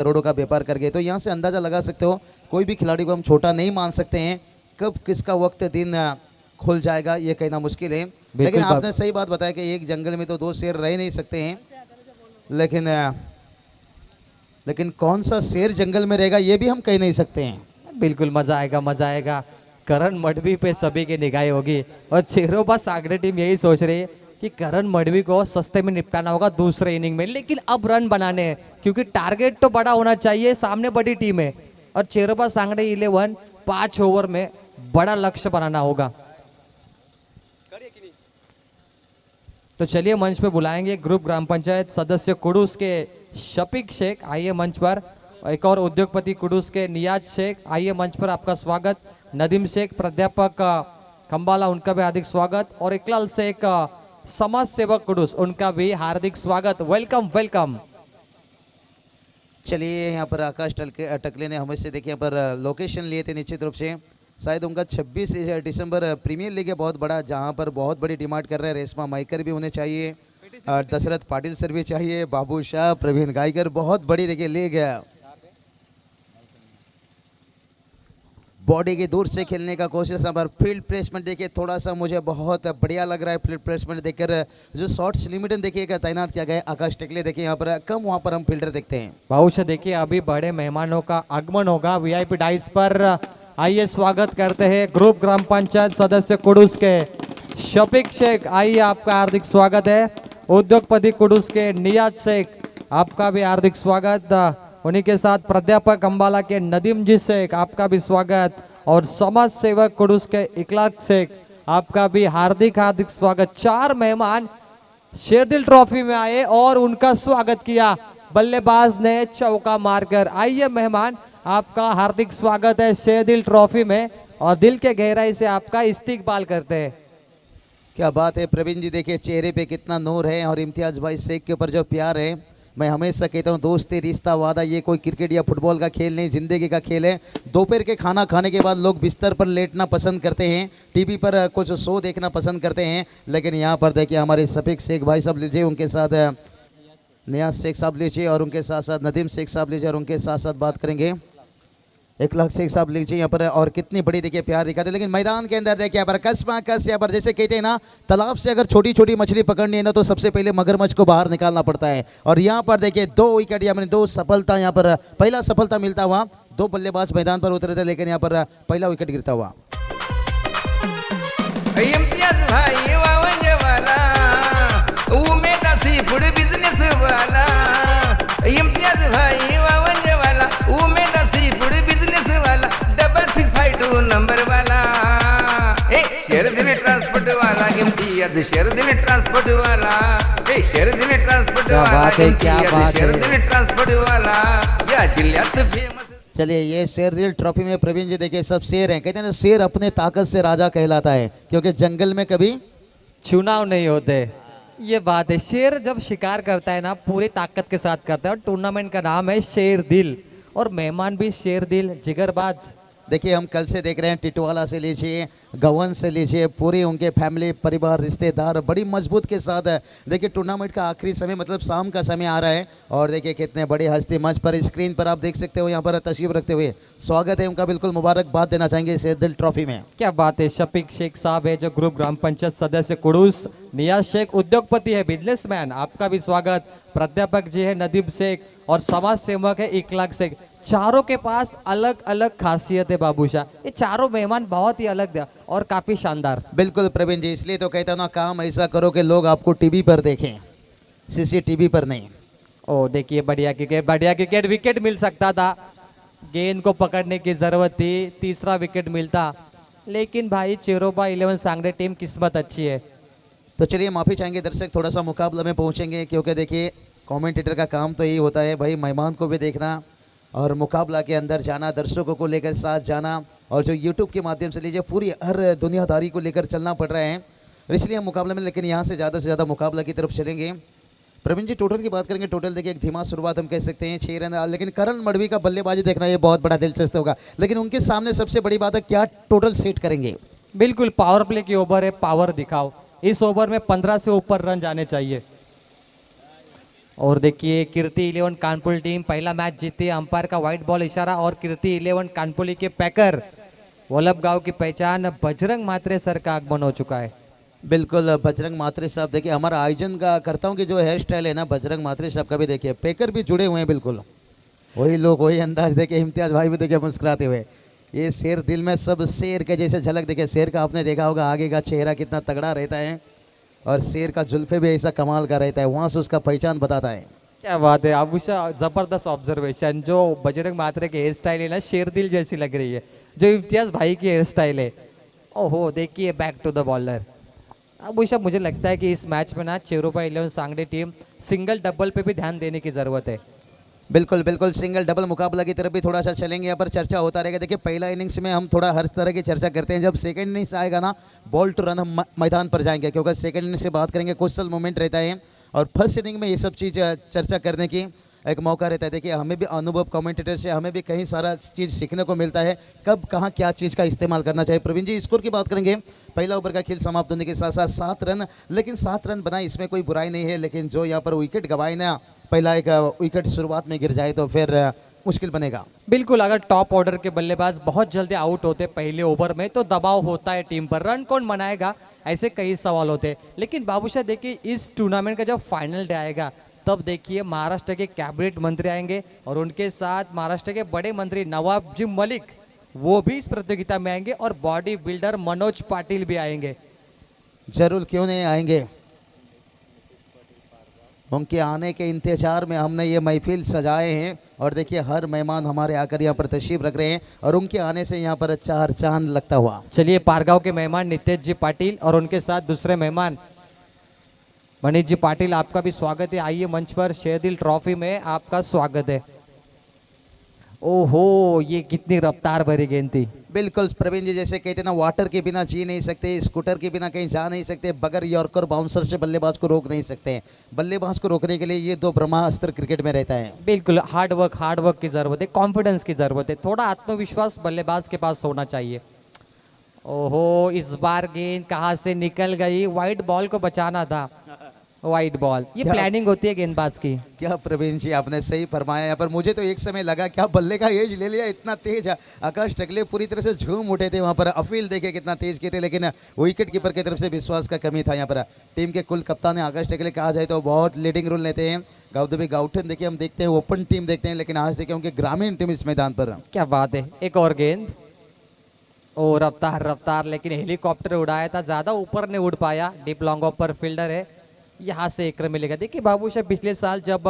करोड़ों का व्यापार कर गए। तो यहाँ से अंदाजा लगा सकते हो कोई भी खिलाड़ी को हम छोटा नहीं मान सकते हैं। कब किसका वक्त दिन खुल जाएगा ये कहना मुश्किल है। लेकिन आपने सही बात बताया कि एक जंगल में तो दो शेर रह नहीं सकते हैं, लेकिन कौन सा शेर जंगल में रहेगा ये भी हम कह नहीं सकते हैं। बिल्कुल मजा आएगा, मजा आएगा। करण मडवी पे सभी की निगाहें होगी और चेरोबा सागरे टीम यही सोच रही है कि करण मडवी को सस्ते में निपटाना होगा दूसरे इनिंग में, लेकिन अब रन बनाने हैं क्योंकि टारगेट तो बड़ा होना चाहिए, सामने बड़ी टीम है और चेरोबा सांगड़े 11 5 ओवर में बड़ा लक्ष्य बनाना होगा। तो चलिए मंच पे बुलाएंगे ग्रुप ग्राम पंचायत सदस्य कुडूस के शफीक शेख, आइए मंच पर। एक और उद्योगपति कुडूस के नियाज शेख, आइए मंच पर, आपका स्वागत। नदीम शेख प्राध्यापक खंबाला, उनका भी हार्दिक स्वागत। और इकलाल शेख समाज सेवक कुडूस, उनका भी हार्दिक स्वागत। Welcome welcome. चलिए यहाँ पर आकाश टकले ने हमसे देखिए यहाँ पर लोकेशन लिए थे, निश्चित रूप से शायद उनका 26 दिसंबर प्रीमियर लीग है बहुत बड़ा, जहाँ पर बहुत बड़ी डिमांड कर रहे हैं। रेशमा माइकर भी होने चाहिए, दशरथ पाटिल सर भी चाहिए, बाबू शाह, प्रवीण गायकर, बहुत बड़ी देखिए लीग है। बॉडी की दूर से खेलने का कोशिश, पर फील्ड प्लेसमेंट देखिए थोड़ा सा मुझे बहुत बढ़िया लग रहा है। फील्ड प्लेसमेंट देखकर जो शॉट्स लिमिटेड देखिएगा तैनात किया गया आकाश टेकले, देखिए यहाँ पर कम, वहाँ पर हम फील्डर देखते हैं। बाबूशाह देखिए अभी बड़े मेहमानों का आगमन होगा वीआईपी डाइस पर। आइए स्वागत करते हैं ग्रुप ग्राम पंचायत सदस्य कुडूस के शफीक शेख, आइए आपका हार्दिक स्वागत है। उद्योगपति कुडूस के नियाज शेख, आपका भी हार्दिक स्वागत। उन्हीं के साथ प्राध्यापक अंबाला के नदीम जी शेख, आपका भी स्वागत। और समाज सेवक कुडूस के इकलाल शेख, आपका भी हार्दिक हार्दिक स्वागत। 4 मेहमान शेरदिल ट्रॉफी में आए और उनका स्वागत किया बल्लेबाज ने चौका मारकर। आइए मेहमान, आपका हार्दिक स्वागत है शेरदिल ट्रॉफी में और दिल के गहराई से आपका इस्तकबाल करते हैं। क्या बात है प्रवीण जी, देखिए चेहरे पे कितना नूर है और इम्तियाज भाई शेख के ऊपर जो प्यार है। मैं हमेशा कहता हूँ दोस्ती रिश्ता वादा, ये कोई क्रिकेट या फुटबॉल का खेल नहीं, जिंदगी का खेल है। दोपहर के खाना खाने के बाद लोग बिस्तर पर लेटना पसंद करते हैं, टीवी पर कुछ शो देखना पसंद करते हैं, लेकिन यहाँ पर देखिए हमारे शफीक शेख भाई साहब लीजिए, उनके साथ नियाज शेख साहब लीजिए और उनके साथ साथ नदीम शेख साहब लीजिए और उनके साथ साथ बात करेंगे इकलाल शेख साहब लीजिए यहाँ पर। और कितनी बड़ी देखिए प्यार दिखाते, लेकिन मैदान के अंदर देखिए यहाँ पर कस यहाँ पर जैसे कहते हैं ना, तालाब से अगर छोटी छोटी मछली पकड़नी है ना तो सबसे पहले मगरमच्छ को बाहर निकालना पड़ता है। और यहाँ पर देखिए 2 विकेट या 2 सफलता, यहाँ पर पहला सफलता मिलता हुआ, 2 बल्लेबाज मैदान पर उतरे थे, लेकिन यहाँ पर पहला विकेट गिरता हुआ। नंबर वाला शेरदिल ट्रांसपोर्ट वाला, इम्तियाज शेरदिल ट्रांसपोर्ट वाला, शेरदिल ट्रांसपोर्ट वाला, शेरदिल ट्रांसपोर्ट वाला, या जिल्ह्यात फेमस। चलिए ये शेरदिल ट्रॉफी में प्रवीण जी देखिए सब शेर हैं, कहते हैं ना शेर अपने ताकत से राजा कहलाता है, क्योंकि जंगल में कभी चुनाव नहीं होते, ये बात है। शेर जब शिकार करता है ना पूरी ताकत के साथ करता है और टूर्नामेंट का नाम है शेरदिल और मेहमान भी शेरदिल जिगरबाज। देखिए हम कल से देख रहे हैं, टिटवाला से लीजिए, गवन से लीजिए, पूरी उनके फैमिली परिवार रिश्तेदार बड़ी मजबूत के साथ है। देखिए टूर्नामेंट का आखिरी समय मतलब शाम का समय आ रहा है और देखिए कितने बड़ी हस्ती मंच पर स्क्रीन पर आप देख सकते हो यहाँ पर तशरीफ रखते हुए। स्वागत है उनका, बिल्कुल मुबारकबाद देना चाहेंगे शेरदिल ट्रॉफी में। क्या बात है। शफीक शेख साहब है जो ग्रुप ग्राम पंचायत सदस्य कुडूस, नियाज शेख उद्योगपति है, बिजनेसमैन, आपका भी स्वागत। प्राध्यापक जी है नदीम शेख और समाज सेवक है इकलाल शेख। चारों के पास अलग अलग खासियत है बाबूशाह, ये चारों मेहमान बहुत ही अलग है और काफी शानदार। बिल्कुल प्रवीण जी, इसलिए तो कहता हूँ ना, काम ऐसा करो कि लोग आपको टीवी पर देखें, सीसीटीवी पर नहीं। ओ देखिए बढ़िया क्रिकेट, विकेट मिल सकता था, गेंद को पकड़ने की जरूरत थी, तीसरा विकेट मिलता, लेकिन भाई चेरोबा 11 सांगड़े टीम किस्मत अच्छी है। तो चलिए माफी चाहेंगे दर्शक, थोड़ा सा मुकाबला में पहुंचेंगे, क्योंकि देखिए कमेंटेटर का काम तो यही होता है भाई, मेहमान को भी देखना और मुकाबला के अंदर जाना, दर्शकों को लेकर साथ जाना, और जो यूट्यूब के माध्यम से लीजिए पूरी हर दुनियादारी को लेकर चलना पड़ रहा है, इसलिए हम मुकाबले में, लेकिन यहाँ से ज़्यादा मुकाबला की तरफ चलेंगे। प्रवीण जी टोटल की बात करेंगे, टोटल देखिए एक धीमा शुरुआत हम कह सकते हैं 6 रन, लेकिन करण मडवी का बल्लेबाजी देखना ये बहुत बड़ा दिलचस्प होगा, लेकिन उनके सामने सबसे बड़ी बात है क्या टोटल सेट करेंगे। बिल्कुल पावर प्ले की ओवर है, पावर दिखाओ, इस ओवर में 15 से ऊपर रन जाने चाहिए। और देखिए कीर्ति 11 कानपुर टीम पहला मैच जीती है। अंपायर का व्हाइट बॉल इशारा और कीर्ति 11 कानपुली के पैकर वल्लभ गांव की पहचान बजरंग मात्रे सर का आगमन हो चुका है। बिल्कुल बजरंग मात्रे साहब देखिए हमारा आयोजन का करता हूँ कि जो हेयर स्टाइल है ना बजरंग मात्रे साहब का भी देखिए पेकर भी जुड़े हुए हैं बिल्कुल वही लोग वही अंदाज देखिए इम्तियाज भाई भी देखिए मुस्कुराते हुए ये शेर दिल में सब शेर के जैसे झलक देखिए शेर का आपने देखा होगा आगे का चेहरा कितना तगड़ा रहता है और शेर का जुल्फे भी ऐसा कमाल का रहता है वहाँ से उसका पहचान बताता है। क्या बात है आभूषा, जबरदस्त ऑब्जर्वेशन। जो बजरंग मात्रे की हेयर स्टाइल है ना शेर दिल जैसी लग रही है, जो इम्तियाज भाई की हेयर स्टाइल है। ओहो देखिए बैक टू द बॉलर। आभूषा मुझे लगता है कि इस मैच में ना चेरोपा 11 सांगड़े टीम सिंगल डबल पे भी ध्यान देने की जरूरत है। बिल्कुल बिल्कुल सिंगल डबल मुकाबला की तरफ भी थोड़ा सा चलेंगे यहाँ पर चर्चा होता रहेगा। देखिए पहला इनिंग्स में हम थोड़ा हर तरह की चर्चा करते हैं, जब सेकंड इनिंग्स आएगा ना बॉल टू रन हम मैदान पर जाएंगे क्योंकि सेकंड इनिंग्स से बात करेंगे क्वेश्चन मोमेंट रहता है और फर्स्ट इनिंग में ये सब चीज़ चर्चा करने की एक मौका रहता है। देखिए हमें भी अनुभव कमेंटेटर से हमें भी कहीं सारा चीज़ सीखने को मिलता है कब कहाँ क्या चीज़ का इस्तेमाल करना चाहिए। प्रवीण जी स्कोर की बात करेंगे, पहला ओवर का खेल समाप्त होने के साथ साथ 7 रन, लेकिन 7 रन बनाए इसमें कोई बुराई नहीं है, लेकिन जो यहाँ पर विकेट गवाए ना पहला एक विकेट शुरुआत में गिर जाए तो फिर मुश्किल बनेगा। बिल्कुल, अगर टॉप ऑर्डर के बल्लेबाज बहुत जल्दी आउट होते पहले ओवर में तो दबाव होता है टीम पर, रन कौन बनाएगा ऐसे कई सवाल होते हैं। लेकिन बाबूशाह देखिए इस टूर्नामेंट का जब फाइनल डे आएगा तब देखिए महाराष्ट्र के कैबिनेट मंत्री आएंगे और उनके साथ महाराष्ट्र के बड़े मंत्री नवाब जी मलिक वो भी इस प्रतियोगिता में आएंगे और बॉडी बिल्डर मनोज पाटिल भी आएंगे। जरूर क्यों नहीं आएंगे, उनके आने के इंतजार में हमने ये महफिल सजाए हैं और देखिए हर मेहमान हमारे आकर यहाँ पर तशरीफ रख रहे हैं और उनके आने से यहाँ पर 4 चांद लगता हुआ। चलिए पारगांव के मेहमान नितेश जी पाटिल और उनके साथ दूसरे मेहमान मनीष जी पाटिल, आपका भी स्वागत है। आइए मंच पर, शेरदिल ट्रॉफी में आपका स्वागत है। ओहो ये कितनी रफ्तार भरी गेंद थी। बिल्कुल प्रवीण जी जैसे कहते ना वाटर के बिना जी नहीं सकते, स्कूटर के बिना कहीं जा नहीं सकते, बगैर यॉर्कर बाउंसर से बल्लेबाज को रोक नहीं सकते। बल्लेबाज को रोकने के लिए ये 2 ब्रह्मास्त्र क्रिकेट में रहता है। बिल्कुल हार्ड वर्क की जरूरत है, कॉन्फिडेंस की जरूरत है, थोड़ा आत्मविश्वास बल्लेबाज के पास होना चाहिए। ओहो इस बार गेंद कहाँ से निकल गई, वाइट बॉल को बचाना था, वाइट बॉल। ये प्लानिंग होती है गेंदबाज की। क्या प्रवीण जी आपने सही फरमाया। यहाँ पर मुझे तो एक समय लगा क्या बल्ले का एज ले लिया, इतना तेज है। आकाश टकले पूरी तरह से झूम उठे थे वहाँ पर, अपील देखे कितना तेज किए थे, लेकिन विकेट कीपर की तरफ से विश्वास का कमी था। यहाँ पर टीम के कुल कप्तान आकाश टकले कहा जाए तो बहुत लीडिंग रोल लेते हैं। गाउदबी गाउठन देखिए हम देखते हैं ओपन टीम देखते हैं, लेकिन आज देखिए उनके ग्रामीण टीम इस मैदान पर। क्या बात है, एक और गेंद। ओ रफ्तार, लेकिन हेलीकॉप्टर उड़ाया था, ज्यादा ऊपर नहीं उड़ पाया। डीप लॉन्ग ऑफ पर फील्डर है, यहाँ से 1 रन मिलेगा। देखिए बाबूशाह पिछले साल जब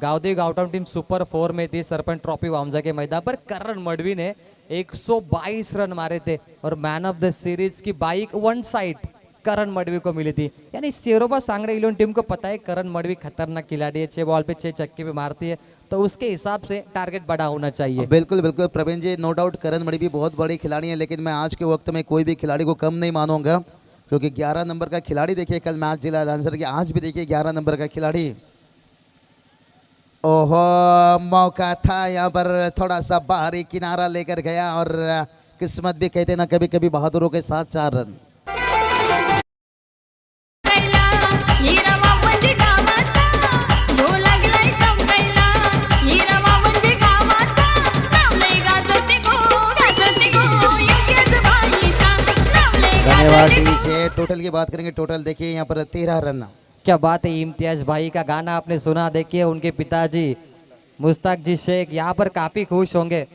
गावदेवी गावटम टीम सुपर 4 में थी सरपंच ट्रॉफी वामजा के मैदान पर, करण मडवी ने 122 रन मारे थे और मैन ऑफ द सीरीज की बाइक 1 साइड करण मडवी को मिली थी। यानी चेरोपा सांगड़े 11 टीम को पता है करण मडवी खतरनाक खिलाड़ी है, 6 बॉल पे 6 छक्के भी मारती है, तो उसके हिसाब से टारगेट बड़ा होना चाहिए। बिल्कुल बिल्कुल प्रवीण जी, नो डाउट करण मडवी भी बहुत बड़े खिलाड़ी हैं, लेकिन मैं आज के वक्त में कोई भी खिलाड़ी को कम नहीं मानूंगा क्योंकि 11 नंबर का खिलाड़ी देखिए कल मैच जिला आंसर की, आज भी देखिए 11 नंबर का खिलाड़ी। ओहो मौका था यहाँ पर, थोड़ा सा बाहरी किनारा लेकर गया और किस्मत भी कहते ना कभी कभी बहादुरों के साथ 4 रन। टोटल की बात करेंगे, टोटल देखिए यहाँ पर 13 रन। क्या बात है, इम्तियाज भाई का गाना आपने सुना। देखिए उनके पिताजी मुश्ताक जी शेख यहाँ पर काफी खुश होंगे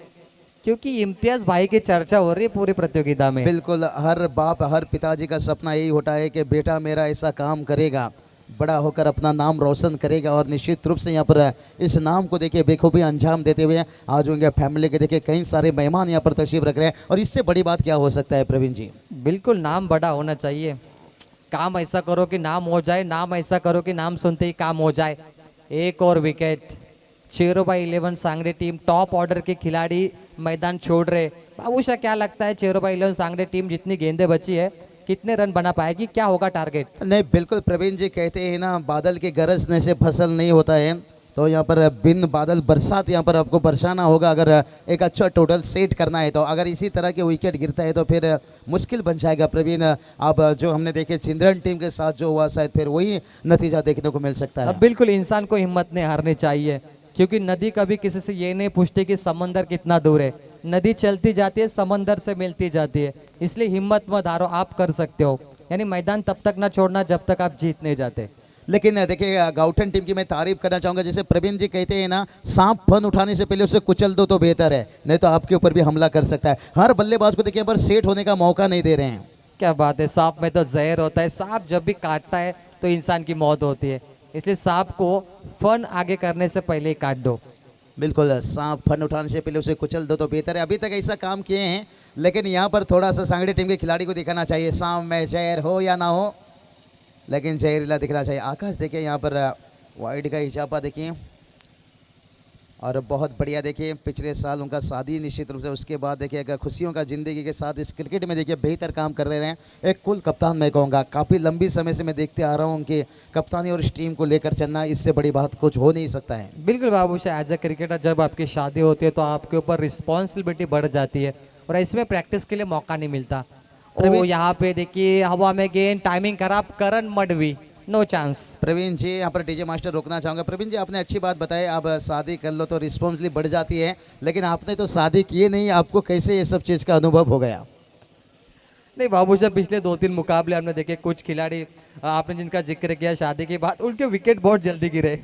क्योंकि इम्तियाज भाई की चर्चा हो रही है पूरी प्रतियोगिता में। बिल्कुल हर बाप हर पिताजी का सपना यही होता है कि बेटा मेरा ऐसा काम करेगा, बड़ा होकर अपना नाम रोशन करेगा और निश्चित रूप से यहाँ पर इस नाम को देखिए बेखूबी अंजाम देते हुए आज उनके फैमिली के देखिए कई सारे मेहमान यहाँ पर तशरीफ रख रहे हैं और इससे बड़ी बात क्या हो सकता है प्रवीण जी। बिल्कुल नाम बड़ा होना चाहिए, काम ऐसा करो कि नाम हो जाए, नाम ऐसा करो कि नाम सुनते ही काम हो जाए। एक और wicket, चेरोपा 11 Sangade team top order के खिलाड़ी मैदान छोड़ रहे। बाबूशाह क्या लगता है चेरोपा 11 सांगड़े टीम जितनी गेंदें बची है कितने रन बना पाएगी, क्या होगा टारगेट? नहीं बिल्कुल प्रवीण जी कहते हैं ना बादल के गरजने से फसल नहीं होता है, तो यहाँ पर बिन बादल बरसात यहाँ पर आपको बरसाना होगा अगर एक अच्छा टोटल सेट करना है तो। अगर इसी तरह के विकेट गिरता है तो फिर मुश्किल बन जाएगा प्रवीण। अब जो हमने देखे चिंद्रन टीम के साथ जो हुआ शायद फिर वही नतीजा देखने को मिल सकता है। अब बिल्कुल इंसान को हिम्मत नहीं हारनी चाहिए, क्योंकि नदी कभी किसी से ये नहीं पूछती कि समंदर कितना दूर है। नदी चलती जाती है, समंदर से मिलती जाती है, इसलिए हिम्मत मत हारो, आप कर सकते हो। यानी मैदान तब तक ना छोड़ना जब तक आप जीत नहीं जाते। लेकिन देखिए गाउटन टीम की मैं तारीफ करना चाहूंगा, जैसे प्रवीण जी कहते हैं ना, सांप फन उठाने से पहले उसे कुचल दो तो बेहतर है, नहीं तो आपके ऊपर भी हमला कर सकता है। हर बल्लेबाज को देखिए पर सेट होने का मौका नहीं दे रहे हैं। क्या बात है, सांप में तो जहर होता है, सांप जब भी काटता है तो इंसान की मौत होती है, इसलिए सांप को फन आगे करने से पहले ही काट दो। बिल्कुल, सांप फन उठाने से पहले उसे कुचल दो तो बेहतर है। अभी तक ऐसा काम किए हैं, लेकिन यहाँ पर थोड़ा सा सांगड़ी टीम के खिलाड़ी को दिखाना चाहिए, सांप में जहर हो या ना हो, लेकिन जहरीला दिखना चाहिए। आकाश देखिए यहाँ पर वाइड का इजाफा देखिए, और बहुत बढ़िया देखिए। पिछले साल उनका शादी निश्चित रूप से, उसके बाद देखिए खुशियों का ज़िंदगी के साथ इस क्रिकेट में देखिए बेहतर काम कर रहे हैं। एक कुल कप्तान मैं कहूँगा, काफ़ी लंबी समय से मैं देखते आ रहा हूँ उनकी कप्तानी और इस टीम को लेकर चलना, इससे बड़ी बात कुछ हो नहीं सकता है। बिल्कुल बाबूशाह, एज ए क्रिकेटर जब आपकी शादी होती है तो आपके ऊपर रिस्पॉन्सिबिलिटी बढ़ जाती है और इसमें प्रैक्टिस के लिए मौका नहीं मिलता। ओ यहाँ पे देखिए हवा में गेंद, टाइमिंग खराब, करण मडवी, नो चांस। प्रवीण जी यहाँ पर डीजे मास्टर रोकना चाहूँगा। प्रवीण जी आपने अच्छी बात बताई, आप शादी कर लो तो रिस्पॉन्सिबिलिटी बढ़ जाती है, लेकिन आपने तो शादी किए नहीं, आपको कैसे ये सब चीज़ का अनुभव हो गया? नहीं बाबूशाह, पिछले 2-3 मुकाबले हमने देखे, कुछ खिलाड़ी आपने जिनका जिक्र किया शादी के बाद, उनके विकेट बहुत जल्दी गिरे।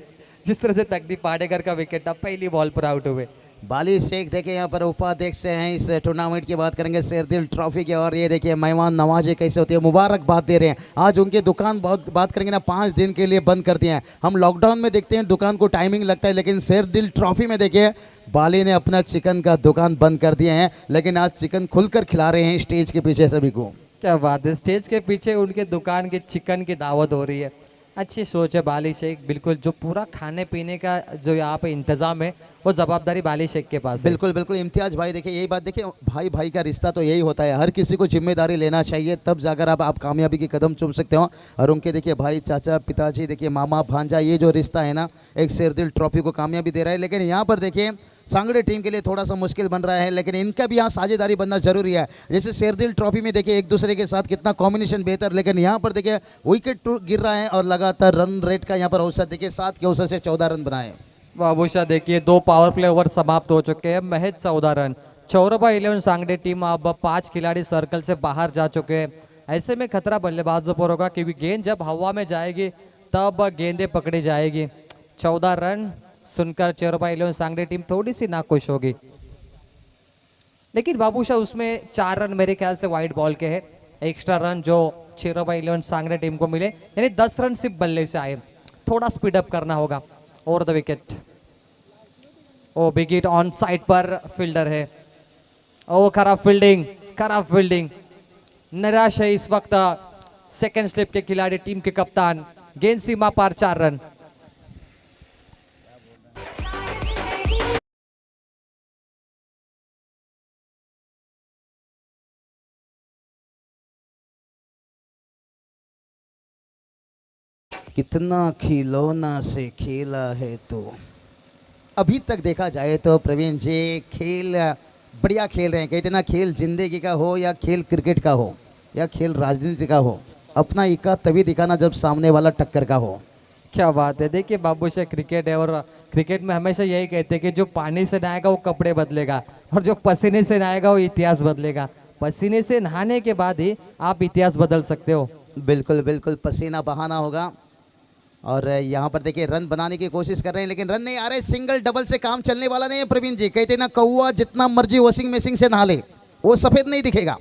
जिस तरह से तकदीर पाडेकर का विकेट था, पहली बॉल पर आउट हुए। बाली शेख देखिए यहाँ पर उपाध्यक्ष हैं इस टूर्नामेंट की बात करेंगे शेरदिल ट्रॉफी की, और ये देखिए मेहमान नवाजे कैसे होती है, मुबारकबाद दे रहे हैं। आज उनकी दुकान बहुत बात करेंगे ना, 5 दिन के लिए बंद कर दिए हैं। हम लॉकडाउन में देखते हैं दुकान को टाइमिंग लगता है, लेकिन शेरदिल ट्रॉफी में देखिए बाली ने अपना चिकन का दुकान बंद कर दिए हैं, लेकिन आज चिकन खुलकर खिला रहे हैं स्टेज के पीछे सभी को। क्या बात है, स्टेज के पीछे उनके दुकान के चिकन की दावत हो रही है। अच्छी सोच है बाली शेख, बिल्कुल जो पूरा खाने पीने का जो यहाँ पे इंतजाम है वो जवाबदारी बाली शेख के पास है। बिल्कुल बिल्कुल इम्तियाज भाई, देखिए यही बात, देखिए भाई भाई का रिश्ता तो यही होता है, हर किसी को जिम्मेदारी लेना चाहिए, तब जाकर आप कामयाबी की कदम चूम सकते हो। और उनके देखिए भाई, चाचा, पिताजी, देखिए मामा, भांजा, ये जो रिश्ता है ना, एक शेरदिल ट्रॉफी को कामयाबी दे रहा है। लेकिन यहाँ पर देखिए सांगड़े टीम के लिए थोड़ा सा मुश्किल बन रहा है, लेकिन इनका भी यहाँ साझेदारी बनना जरूरी है। जैसे शेरदिल ट्रॉफी में देखिए एक दूसरे के साथ कितना कॉम्बिनेशन बेहतर, लेकिन यहाँ पर देखिए विकेट गिर रहा है और लगातार रन रेट का यहाँ पर औसत देखिए 7 के औसत से 14 रन बनाए। बाबूशाह देखिए 2 पावर प्ले ओवर समाप्त हो चुके हैं, महज 14 रन। चौरबा 11 सांगड़े टीम अब 5 खिलाड़ी सर्कल से बाहर जा चुके हैं। ऐसे में खतरा बल्लेबाजों पर होगा, क्योंकि गेंद जब हवा में जाएगी तब गेंदें पकड़ी जाएगी। 14 रन सुनकर चौरबा 11 सांगड़े टीम थोड़ी सी नाखुश होगी, लेकिन बाबूशाह उसमें 4 रन मेरे ख्याल से वाइड बॉल के हैं। एक्स्ट्रा रन जो चौरबा 11 सांगड़े टीम को मिले, यानी 10 रन सिर्फ बल्ले से आए, थोड़ा स्पीड अप करना होगा। Over the wicket, oh big hit on side पर फील्डर है, ओ खराब फील्डिंग। निराश है इस वक्त सेकंड स्लिप के खिलाड़ी, टीम के कप्तान। गेंद सीमा पार, 4 रन। कितना खिलौना से खेला है तो। अभी तक देखा जाए तो प्रवीण जी खेल बढ़िया खेल रहे हैं। कहते ना, खेल जिंदगी का हो या खेल क्रिकेट का हो या खेल राजनीति का हो, अपना इक्का तभी दिखाना जब सामने वाला टक्कर का हो। क्या बात है, देखिए बाबूशाह क्रिकेट है, और क्रिकेट में हमेशा यही कहते हैं कि जो पानी से नहाएगा वो कपड़े बदलेगा, और जो पसीने से नहाएगा वो इतिहास बदलेगा। पसीने से नहाने के बाद ही आप इतिहास बदल सकते हो। बिल्कुल बिल्कुल, पसीना बहाना होगा। और यहाँ पर देखिए रन बनाने की कोशिश कर रहे हैं, लेकिन रन नहीं आ रहे। सिंगल डबल से काम चलने वाला नहीं है प्रवीण जी। कहते ना, कौवा जितना मर्जी वॉशिंग मशीन से नहा ले, वो सफेद नहीं दिखेगा।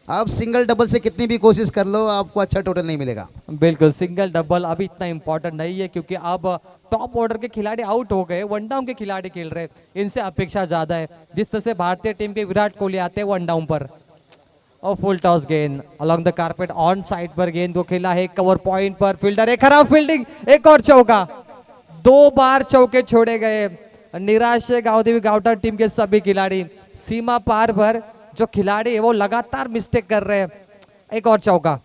आप सिंगल डबल से कितनी भी कोशिश कर लो, आपको अच्छा टोटल नहीं मिलेगा। बिल्कुल, सिंगल डबल अभी इतना इंपॉर्टेंट नहीं है, क्योंकि अब टॉप ऑर्डर के खिलाड़ी आउट हो गए, वन डाउन के खिलाड़ी खेल रहे, इनसे अपेक्षा ज्यादा है। जिस तरह से भारतीय टीम के विराट कोहली आते हैं वन डाउन पर, और फुल टॉस गेंद along the carpet on side पर गेंद को खेला है कवर पॉइंट पर, फील्डर एक खराब फील्डिंग, एक और चौका। 2 बार चौके छोड़े गए। निराश है गांवदेवी गावटा टीम के सभी खिलाड़ी। सीमा पार पर जो खिलाड़ी है वो लगातार मिस्टेक कर रहे हैं। एक और चौका।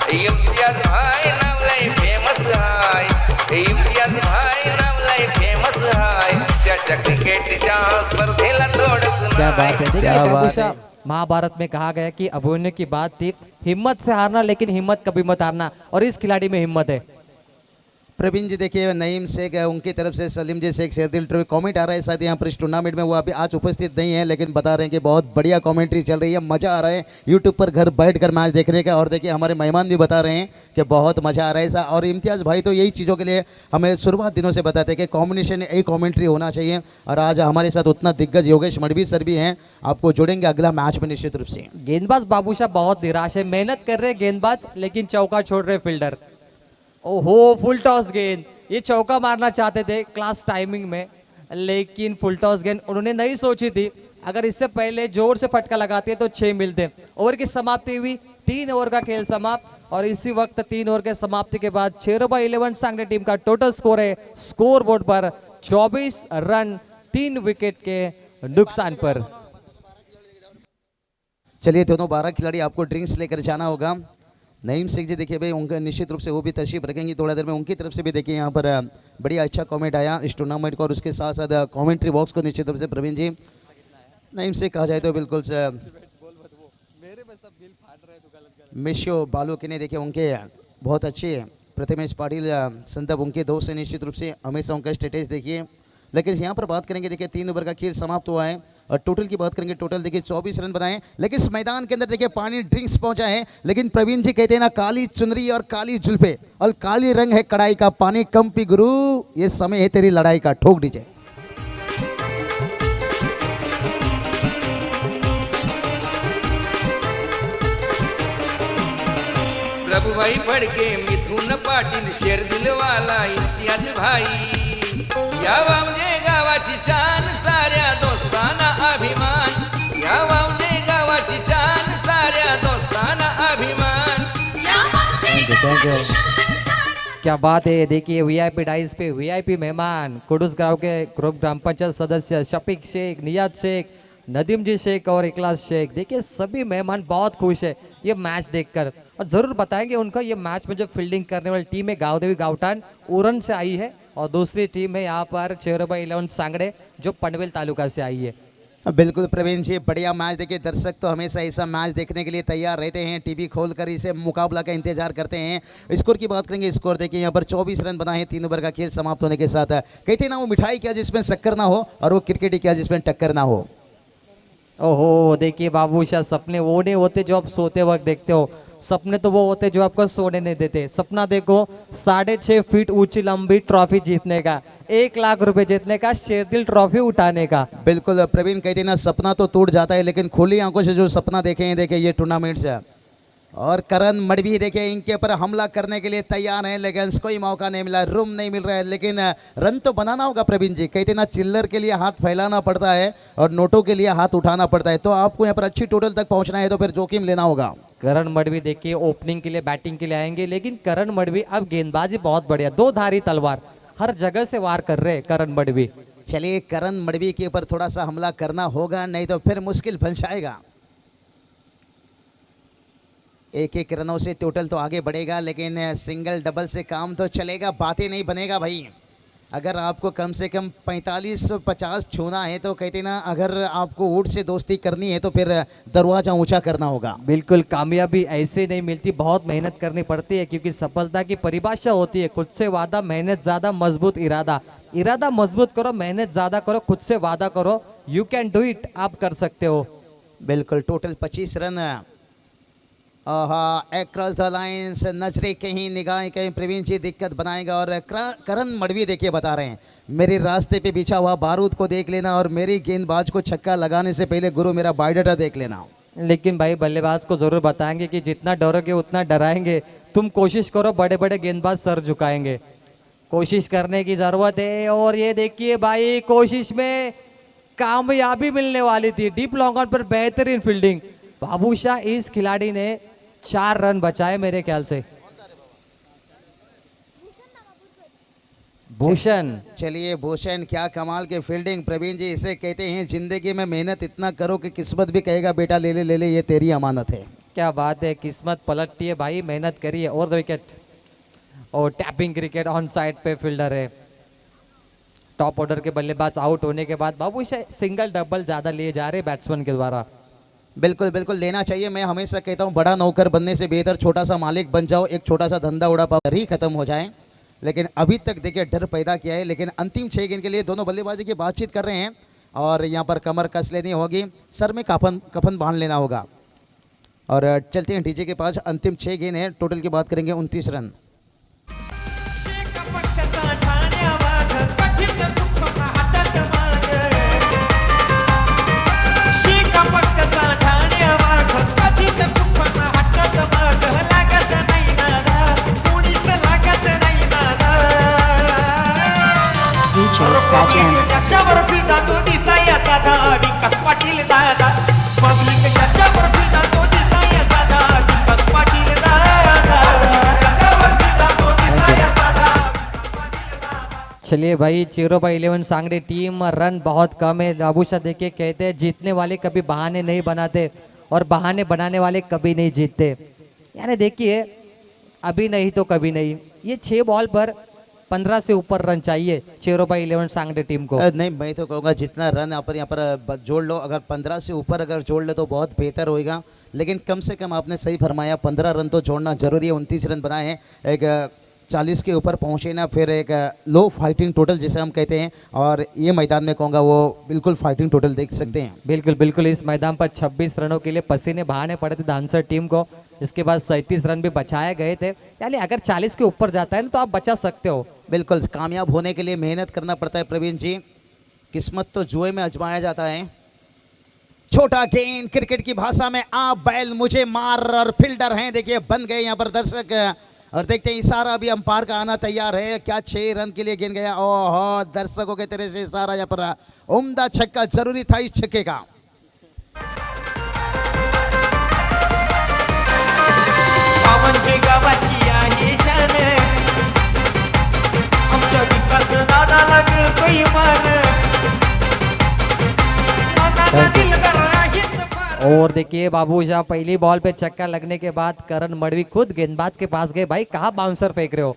इम्तियाज भाई नाम लय फेमस हाय, इम्तियाज भाई नामलाय फेमस हाय त्याच्या क्रिकेटच्या स्पर्धेला तोडच क्या बात है। नाही देखिए क्या बात बाबूशाह, है। महाभारत में कहा गया कि अभिमन्यु की बात थी हिम्मत से हारना, लेकिन हिम्मत कभी मत हारना, और इस खिलाड़ी में हिम्मत है। प्रवीण जी देखिए नईम शेख उनकी तरफ से सलीम जी शेख शेरदिल ट्रॉफी कमेंट आ रहा है शायद यहाँ पर इस टूर्नामेंट में वो अभी आज उपस्थित नहीं है, लेकिन बता रहे हैं कि बहुत बढ़िया कमेंट्री चल रही है, मज़ा आ रहा है यूट्यूब पर घर बैठकर मैच देखने का। और देखिए हमारे मेहमान भी बता रहे हैं कि बहुत मज़ा आ रहा है ऐसा। और इम्तियाज़ भाई तो यही चीज़ों के लिए हमें शुरुआत दिनों से बताते हैं कि कॉम्बिनेशन एक कॉमेंट्री होना चाहिए। और आज हमारे साथ उतना दिग्गज योगेश मडवी सर भी हैं, आपको जोड़ेंगे अगला मैच में निश्चित रूप से। गेंदबाज बाबूशाह बहुत निराश है, मेहनत कर रहे गेंदबाज लेकिन चौका छोड़ रहे फील्डर। ओहो, फुल टॉस गेंद, ये चौका मारना चाहते थे क्लास टाइमिंग में, लेकिन फुल टॉस गेंद उन्होंने नहीं सोची थी। अगर इससे पहले जोर से फटका लगाते तो 6 मिलते। ओवर की समाप्ति हुई, 3 ओवर का खेल समाप्त, और इसी वक्त 3 ओवर के समाप्ति के बाद 6/11 सांगली टीम का टोटल स्कोर है स्कोर बोर्ड पर 24 रन 3 विकेट के नुकसान पर। चलिए दोनों 12 खिलाड़ी आपको ड्रिंक्स लेकर जाना होगा। नईम शेख जी देखिए भाई उनका निश्चित रूप से वो भी तशरीफ रखेंगे थोड़ा देर में, उनकी तरफ से भी देखिए यहाँ पर बढ़िया अच्छा कमेंट आया इस टूर्नामेंट को। और उसके साथ साथ कमेंट्री बॉक्स को निश्चित रूप से प्रवीण जी नईम शेख कहा जाए तो बिल्कुल से मिशो बालू के ने देखिए उनके बहुत अच्छे प्रथमेश पाटिल संदर्भ उनके दोस्त से निश्चित रूप से हमेशा उनका स्टेटस देखिए। लेकिन यहाँ पर बात करेंगे देखिए 3 ओवर का खेल समाप्त हुआ है और टोटल की बात करेंगे, टोटल देखिए 24 रन बनाए। लेकिन इस मैदान के अंदर देखिए पानी ड्रिंक्स पहुंचा है, लेकिन प्रवीण जी कहते हैं ना काली चुनरी और काली जुल्फे और काली रंग है कड़ाई का, पानी कम पी गुरु, ये समय है तेरी लड़ाई का, ठोक दीजिए। प्रभुभाई फडके मिथुन पाटील शेरदिल वाला इम्तियाज भाई या वावणे गावाची शान साऱ्या दोस्ताना अभिमान, या वावणे गावाची शान साऱ्या दोस्ताना अभिमान। क्या बात है। देखिए वीआईपी डाइस पे वीआईपी मेहमान कुडूस गांव के ग्रुप ग्राम पंचायत सदस्य शफीक शेख, नियाज शेख, नदीम जी शेख और इखलास शेख, देखिए सभी मेहमान बहुत खुश है ये मैच देखकर। और जरूर बताएंगे उनका ये मैच में जो फील्डिंग करने वाली टीम है गावदेवी गावठाण उरण से आई है, और दूसरी टीम है यहाँ पर 6/11 सांगड़े जो पनवेल तालुका से आई है। बिल्कुल प्रवीण जी बढ़िया मैच देखिए, दर्शक तो हमेशा ऐसा मैच देखने के लिए तैयार रहते हैं, टीवी खोलकर इसे मुकाबला का इंतजार करते हैं। स्कोर की बात करेंगे, स्कोर देखिए यहाँ पर 24 रन बनाए हैं 3 ओवर का खेल समाप्त होने के साथ। कहते ना वो मिठाई क्या जिसमें शक्कर ना हो और वो क्रिकेट ही क्या जिसमें टक्कर ना हो। ओहो, देखिए बाबूशाह सपने वो नहीं होते जो आप सोते वक्त देखते हो, सपने तो वो होते जो आपको सोने नहीं देते। सपना देखो 6.5 फीट ऊंची लंबी ट्रॉफी जीतने का, 1 लाख रुपए जीतने का, शेरदिल ट्रॉफी उठाने का। बिल्कुल प्रवीण कहते ना सपना तो टूट जाता है, लेकिन खुली आंखों से जो सपना देखे हैं देखिए ये टूर्नामेंट से। और करण मडवी देखिए इनके ऊपर हमला करने के लिए तैयार हैं, लेकिन कोई मौका नहीं मिला, रूम नहीं मिल रहा है, लेकिन रन तो बनाना होगा प्रवीण जी। कहते ना चिल्लर के लिए हाथ फैलाना पड़ता है और नोटों के लिए हाथ उठाना पड़ता है, तो आपको यहाँ पर अच्छी टोटल तक पहुंचना है तो फिर जोखिम लेना होगा। करण मडवी देखिए ओपनिंग के लिए बैटिंग के लिए आएंगे, लेकिन करण मडवी अब गेंदबाजी बहुत बढ़िया, 2 धारी तलवार हर जगह से वार कर रहे करण मडवी। चलिए करण मडवी के ऊपर थोड़ा सा हमला करना होगा, नहीं तो फिर मुश्किल बन जाएगा। 1-1 रनों से टोटल तो आगे बढ़ेगा, लेकिन सिंगल डबल से काम तो चलेगा, बातें नहीं बनेगा भाई। अगर आपको कम से कम 45-50 छूना है तो कहते ना अगर आपको ऊट से दोस्ती करनी है तो फिर दरवाजा ऊंचा करना होगा। बिल्कुल, कामयाबी ऐसे नहीं मिलती, बहुत मेहनत करनी पड़ती है, क्योंकि सफलता की परिभाषा होती है खुद से वादा, मेहनत ज्यादा, मजबूत इरादा। इरादा मजबूत करो, मेहनत ज्यादा करो, खुद से वादा करो, यू कैन डू इट, आप कर सकते हो। बिल्कुल total 25 run across the lines, नजरे कहीं निगाहें कहीं, प्रवीण जी दिक्कत बनाएगा। और करण मडवी देखिए बता रहे हैं मेरे रास्ते पे बिछा हुआ बारूद को देख लेना और मेरी गेंदबाज को छक्का लगाने से पहले गुरु मेरा बायोडाटा देख लेना। लेकिन भाई बल्लेबाज को जरूर बताएंगे कि जितना डरोगे उतना डराएंगे, तुम कोशिश करो, बड़े बड़े गेंदबाज सर झुकाएंगे, कोशिश करने की जरूरत है। और ये देखिए भाई कोशिश में कामयाबी मिलने वाली थी, डीप लॉन्ग ऑन पर बेहतरीन फील्डिंग। बाबूशाह इस खिलाड़ी ने 4 रन बचाए मेरे ख्याल से। भूषण, चलिए भूषण क्या कमाल के फील्डिंग प्रवीण जी, इसे कहते हैं जिंदगी में मेहनत इतना करो कि किस्मत भी कहेगा बेटा ले ले ले ले, ये तेरी अमानत है। क्या बात है, किस्मत पलटती है भाई, मेहनत करिए। और द विकेट, और टैपिंग क्रिकेट ऑन साइड पे फील्डर है। टॉप ऑर्डर के बल्लेबाज आउट होने के बाद बाबू सिंगल डबल ज्यादा लिए जा रहे बैट्समैन के द्वारा। बिल्कुल बिल्कुल लेना चाहिए। मैं हमेशा कहता हूँ बड़ा नौकर बनने से बेहतर छोटा सा मालिक बन जाओ, एक छोटा सा धंधा उड़ा पाओ ही खत्म हो जाए। लेकिन अभी तक देखिए डर पैदा किया है। लेकिन अंतिम 6 गेंद के लिए दोनों बल्लेबाजी की बातचीत कर रहे हैं और यहाँ पर कमर कस लेनी होगी, सर में कफन बांध लेना होगा। और चलते हैं डीजे के पास। अंतिम 6 गेंद है, टोटल की बात करेंगे 29 रन। चलिए भाई, 0/11 सांगड़ी टीम, रन बहुत कम है। बाबूशाह देखिए कहते हैं जीतने वाले कभी बहाने नहीं बनाते और बहाने बनाने वाले कभी नहीं जीतते। यानी देखिए अभी नहीं तो कभी नहीं, ये 6 बॉल पर 15 से ऊपर रन चाहिए 0/11 सांगड़ी टीम को। नहीं, मैं तो कहूँगा जितना रन यहाँ पर जोड़ लो, अगर 15 से ऊपर अगर जोड़ ले तो बहुत बेहतर होएगा। लेकिन कम से कम आपने सही फरमाया, 15 रन तो जोड़ना जरूरी है। 29 रन बनाए हैं, एक 40 के ऊपर पहुँचे ना, फिर एक लो फाइटिंग टोटल जिसे हम कहते हैं। और ये मैदान में कहूँगा वो बिल्कुल फाइटिंग टोटल देख सकते हैं। बिल्कुल बिल्कुल, इस मैदान पर 26 रनों के लिए पसीने बहाने पड़े थे धानसर टीम को। इसके बाद 37 रन भी बचाए गए थे। यानी अगर 40 के ऊपर जाता है ना तो आप बचा सकते हो। बिल्कुल, कामयाब होने के लिए मेहनत करना पड़ता है प्रवीण जी, किस्मत तो जुए में आजमाया जाता है। छोटा गेंद, क्रिकेट की भाषा में आप बैल मुझे मार, और फील्डर हैं देखिए बन गए यहाँ पर दर्शक। और देखते हैं इशारा अभी अंपायर का आना तैयार है। क्या 6 रन के लिए गेंद गया? ओहो, दर्शकों के तरह से इशारा यहाँ पर। उम्दा छक्का जरूरी था इस छक्के का। और देखिए बाबूशाह पहली बॉल पे छक्का लगने के बाद करण मडवी खुद गेंदबाज के पास गए, भाई कहाँ बाउंसर फेंक रहे हो।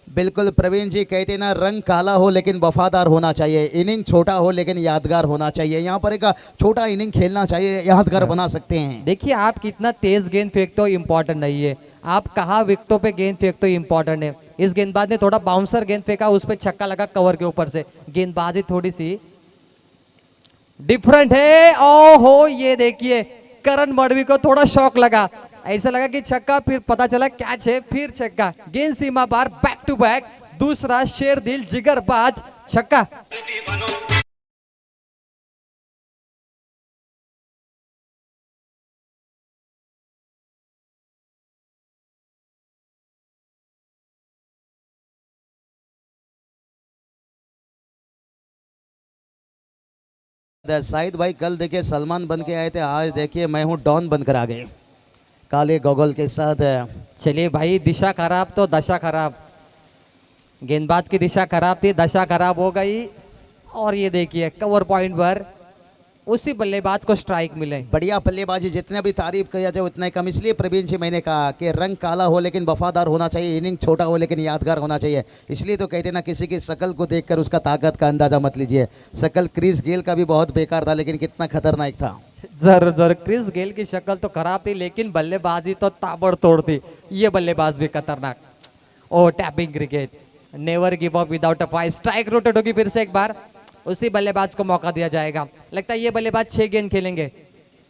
बिल्कुल प्रवीण जी, कहते ना रंग काला हो लेकिन वफादार होना चाहिए, इनिंग छोटा हो लेकिन यादगार होना चाहिए। यहाँ पर एक छोटा इनिंग खेलना चाहिए, यादगार बना सकते हैं। देखिए आप कितना तेज गेंद फेंकते हो इम्पोर्टेंट नहीं है, आप कहाँ विकेटों पे गेंद फेंकते हो इम्पोर्टेंट है। इस गेंदबाज ने थोड़ा बाउंसर गेंद फेंका, उस पर छक्का लगा कवर के ऊपर से। गेंदबाजी थोड़ी सी डिफरेंट है। ओहो, ये देखिए करण मडवी को थोड़ा शॉक लगा, ऐसा लगा कि छक्का, फिर पता चला कैच है, फिर छक्का। गेंद सीमा पार, बैक टू बैक दूसरा शेर दिल जिगरबाज छक्का। साइड भाई, कल देखिए सलमान बन के आए थे, आज देखिए मैं हूँ डॉन बनकर आ गए काले गॉगल के साथ। चलिए भाई, दिशा खराब तो दशा खराब। गेंदबाज की दिशा खराब थी, दशा खराब हो गई। और ये देखिए कवर पॉइंट पर उसी बल्लेबाज को स्ट्राइक मिले। बढ़िया बल्लेबाजी, जितने भी तारीफ किया जाए उतना ही कम। इसलिए प्रवीण जी मैंने कहा कि रंग काला हो लेकिन वफादार होना चाहिए, इनिंग छोटा हो लेकिन यादगार होना चाहिए। इसलिए तो कहते ना किसी की शकल को देखकर उसका ताकत का अंदाजा मत लीजिए। शकल क्रिस गेल का भी बहुत बेकार था, लेकिन कितना खतरनाक था। जरूर जरूर, क्रिस गेल की शक्ल तो खराब थी लेकिन बल्लेबाजी तो ताबड़तोड़ थी। ये बल्लेबाज भी खतरनाक। Oh tapping cricket, never give up without a fight. Strike rotate होगी फिर से एक बार, उसी बल्लेबाज को मौका दिया जाएगा। लगता है ये बल्लेबाज 6 गेंद खेलेंगे।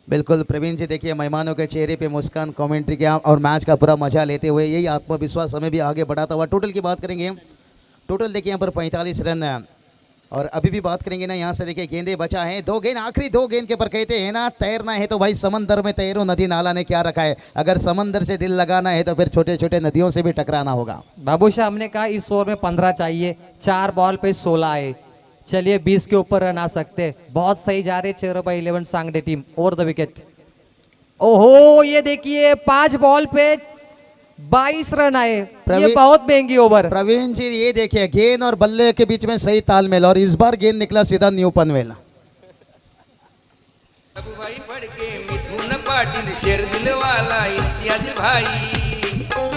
बिल्कुल प्रवीण जी, देखिए मेहमानों के चेहरे पे मुस्कान, कमेंट्री किया और मैच का पूरा मजा लेते हुए यही आत्मविश्वास हमें भी आगे बढ़ाता हुआ। टोटल की बात करेंगे, टोटल देखिए यहाँ पर 45 रन। और अभी भी बात करेंगे ना, यहाँ से देखिए गेंदे बचा है 2 गेंद, आखिरी 2 गेंद के पर कहते हैं ना, तैरना है तो भाई समंदर में तैरो, नदी नाला ने क्या रखा है। अगर समंदर से दिल लगाना है तो फिर छोटे छोटे नदियों से भी टकराना होगा। बाबूशाह, हमने कहा इस ओवर में 15 चाहिए, 4 बॉल पे 16 आए। चलिए 20 के ऊपर रन आ सकते, बहुत सही जा रहे 0/11 Sangade team over the wicket. ओहो, ये देखिए 5 बॉल पे 22 रन आए, ये बहुत महंगी ओवर। प्रवीण जी ये देखिए गेंद और बल्ले के बीच में सही तालमेल, और इस बार गेंद निकला सीधा न्यू पनवेल। भाई पड़ के मिथुन पाटिल शेर दिल वाला इम्तियाज भाई,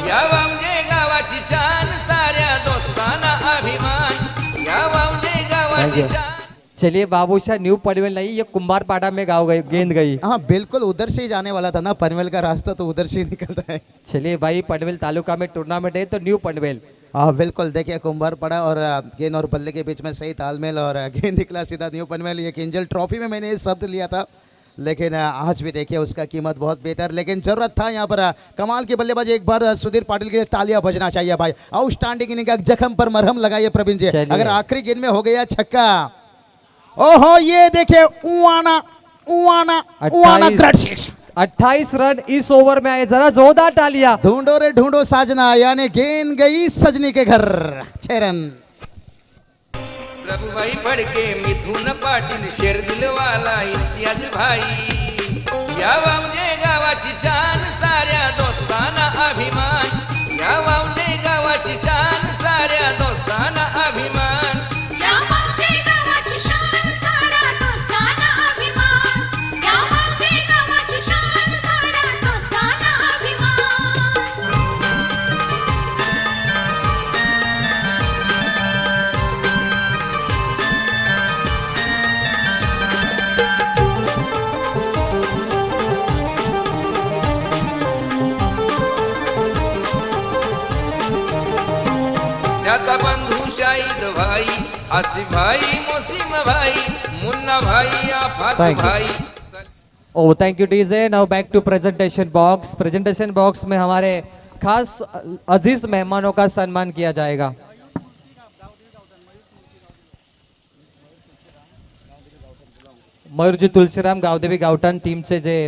या वावजे गावाची शान साऱ्या दोस्तांना अभिमान या वावजे गावाची शान चलिए बाबूशाह न्यू पनवेल नहीं, ये कुंभारपाड़ा में गाँव गई गेंद गई। हाँ बिल्कुल, उधर से ही जाने वाला था ना, पनवेल का रास्ता तो उधर से ही निकलता है। चलिए भाई, पनवेल तालुका में टूर्नामेंट है तो न्यू पनवेल। हाँ बिल्कुल, देखिए कुंभार पड़ा और गेंद और बल्ले के बीच में सही तालमेल और गेंद निकला सीधा न्यू पनवेल। ये किंजल ट्रॉफी में मैंने ये शब्द लिया था, लेकिन आज भी देखिए उसका कीमत बहुत बेहतर, लेकिन जरूरत था यहाँ पर कमाल की बल्लेबाजी। एक बार सुधीर पाटिल के लिए तालियां बजना चाहिए भाई। आउटस्टैंडिंग इनिंग, जख्म पर मरहम लगाइए प्रवीण जी। अगर आखिरी गेंद में हो गया छक्का, ओहो ये देखिए उवाना उवाना उवाना ग्रेट सिक्स। 28 रन इस ओवर में आए, जरा जोरदार तालियां। ढूंढो रे ढूंढो साजना, यानी गेंद गई सजनी के घर। 6 रन। प्रभुभाई फडके, मिथुन पाटील, शेर दिलवाला इम्तियाज भाई या वावजे गावाची शान साऱ्या दोस्तांना अभिमान या वावजे गावाची शान साऱ्या दोस्तांना अभिमान या वावजे गावाची शान साऱ्या दोस्तांना अभिमान या वावजे गावाची शान साऱ्या दोस्तांना अभिमान। त्याचा बंधू शाहिद भाई, आसिफ भाई, मोसिम भाई, मुन्ना भाई, आफाक Thank you. भाई। Oh thank you DJ. Now back to presentation box. Presentation box में हमारे खास अजीज मेहमानों का सम्मान किया जाएगा। मयूरजी तुलसीराम गावदेवी गावठाण टीमचे जे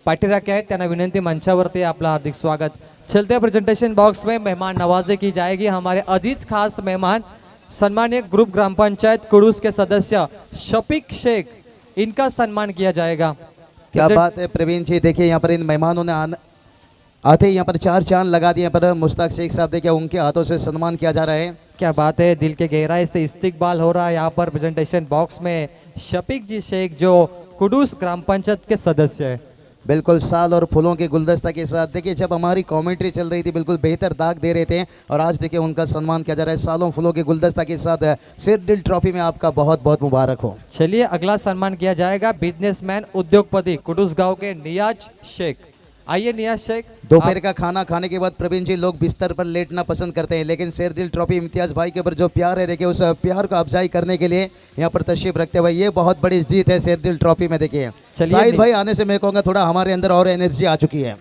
पाठीराखे आहेत त्यांना विनंती, मंचावरती आपलं हार्दिक स्वागत। चलते प्रेजेंटेशन बॉक्स में मेहमान नवाजी की जाएगी। हमारे अजीज खास मेहमान सम्मानित ग्रुप ग्राम पंचायत कुडूस के सदस्य शफीक शेख, इनका सम्मान किया जाएगा। क्या बात है प्रवीण जी, देखिए यहाँ पर इन मेहमानों ने आते ही यहाँ पर 4 चांद लगा दिए। पर मुश्ताक शेख साहब देखिए उनके हाथों से सम्मान किया जा रहा है। क्या बात है, दिल के गहराई से इस्तिकबाल हो रहा है यहाँ पर प्रेजेंटेशन बॉक्स में। शफीक जी शेख जो कुडूस ग्राम पंचायत के सदस्य है, बिल्कुल साल और फूलों के गुलदस्ता के साथ। देखिए जब हमारी कमेंट्री चल रही थी बिल्कुल बेहतर दाग दे रहे थे, और आज देखिए उनका सम्मान किया जा रहा है सालों फूलों के गुलदस्ता के साथ। सिर दिल ट्रॉफी में आपका बहुत बहुत मुबारक हो। चलिए अगला सम्मान किया जाएगा बिजनेसमैन उद्योगपति कुडूस गांव के नियाज शेख। आइए नियाज शेख। दोपहर का खाना खाने के बाद प्रवीण जी लोग बिस्तर पर लेटना पसंद करते हैं, लेकिन शेर दिल ट्रॉफी इम्तियाज भाई के ऊपर जो प्यार है, देखिए उस प्यार को अफजाई करने के लिए यहाँ पर तशरीफ रखते हुए ये बहुत बड़ी जीत है शेर दिल ट्रॉफी में। देखिए शाहिद भाई आने से मैं कहूँगा थोड़ा हमारे अंदर और एनर्जी आ चुकी है।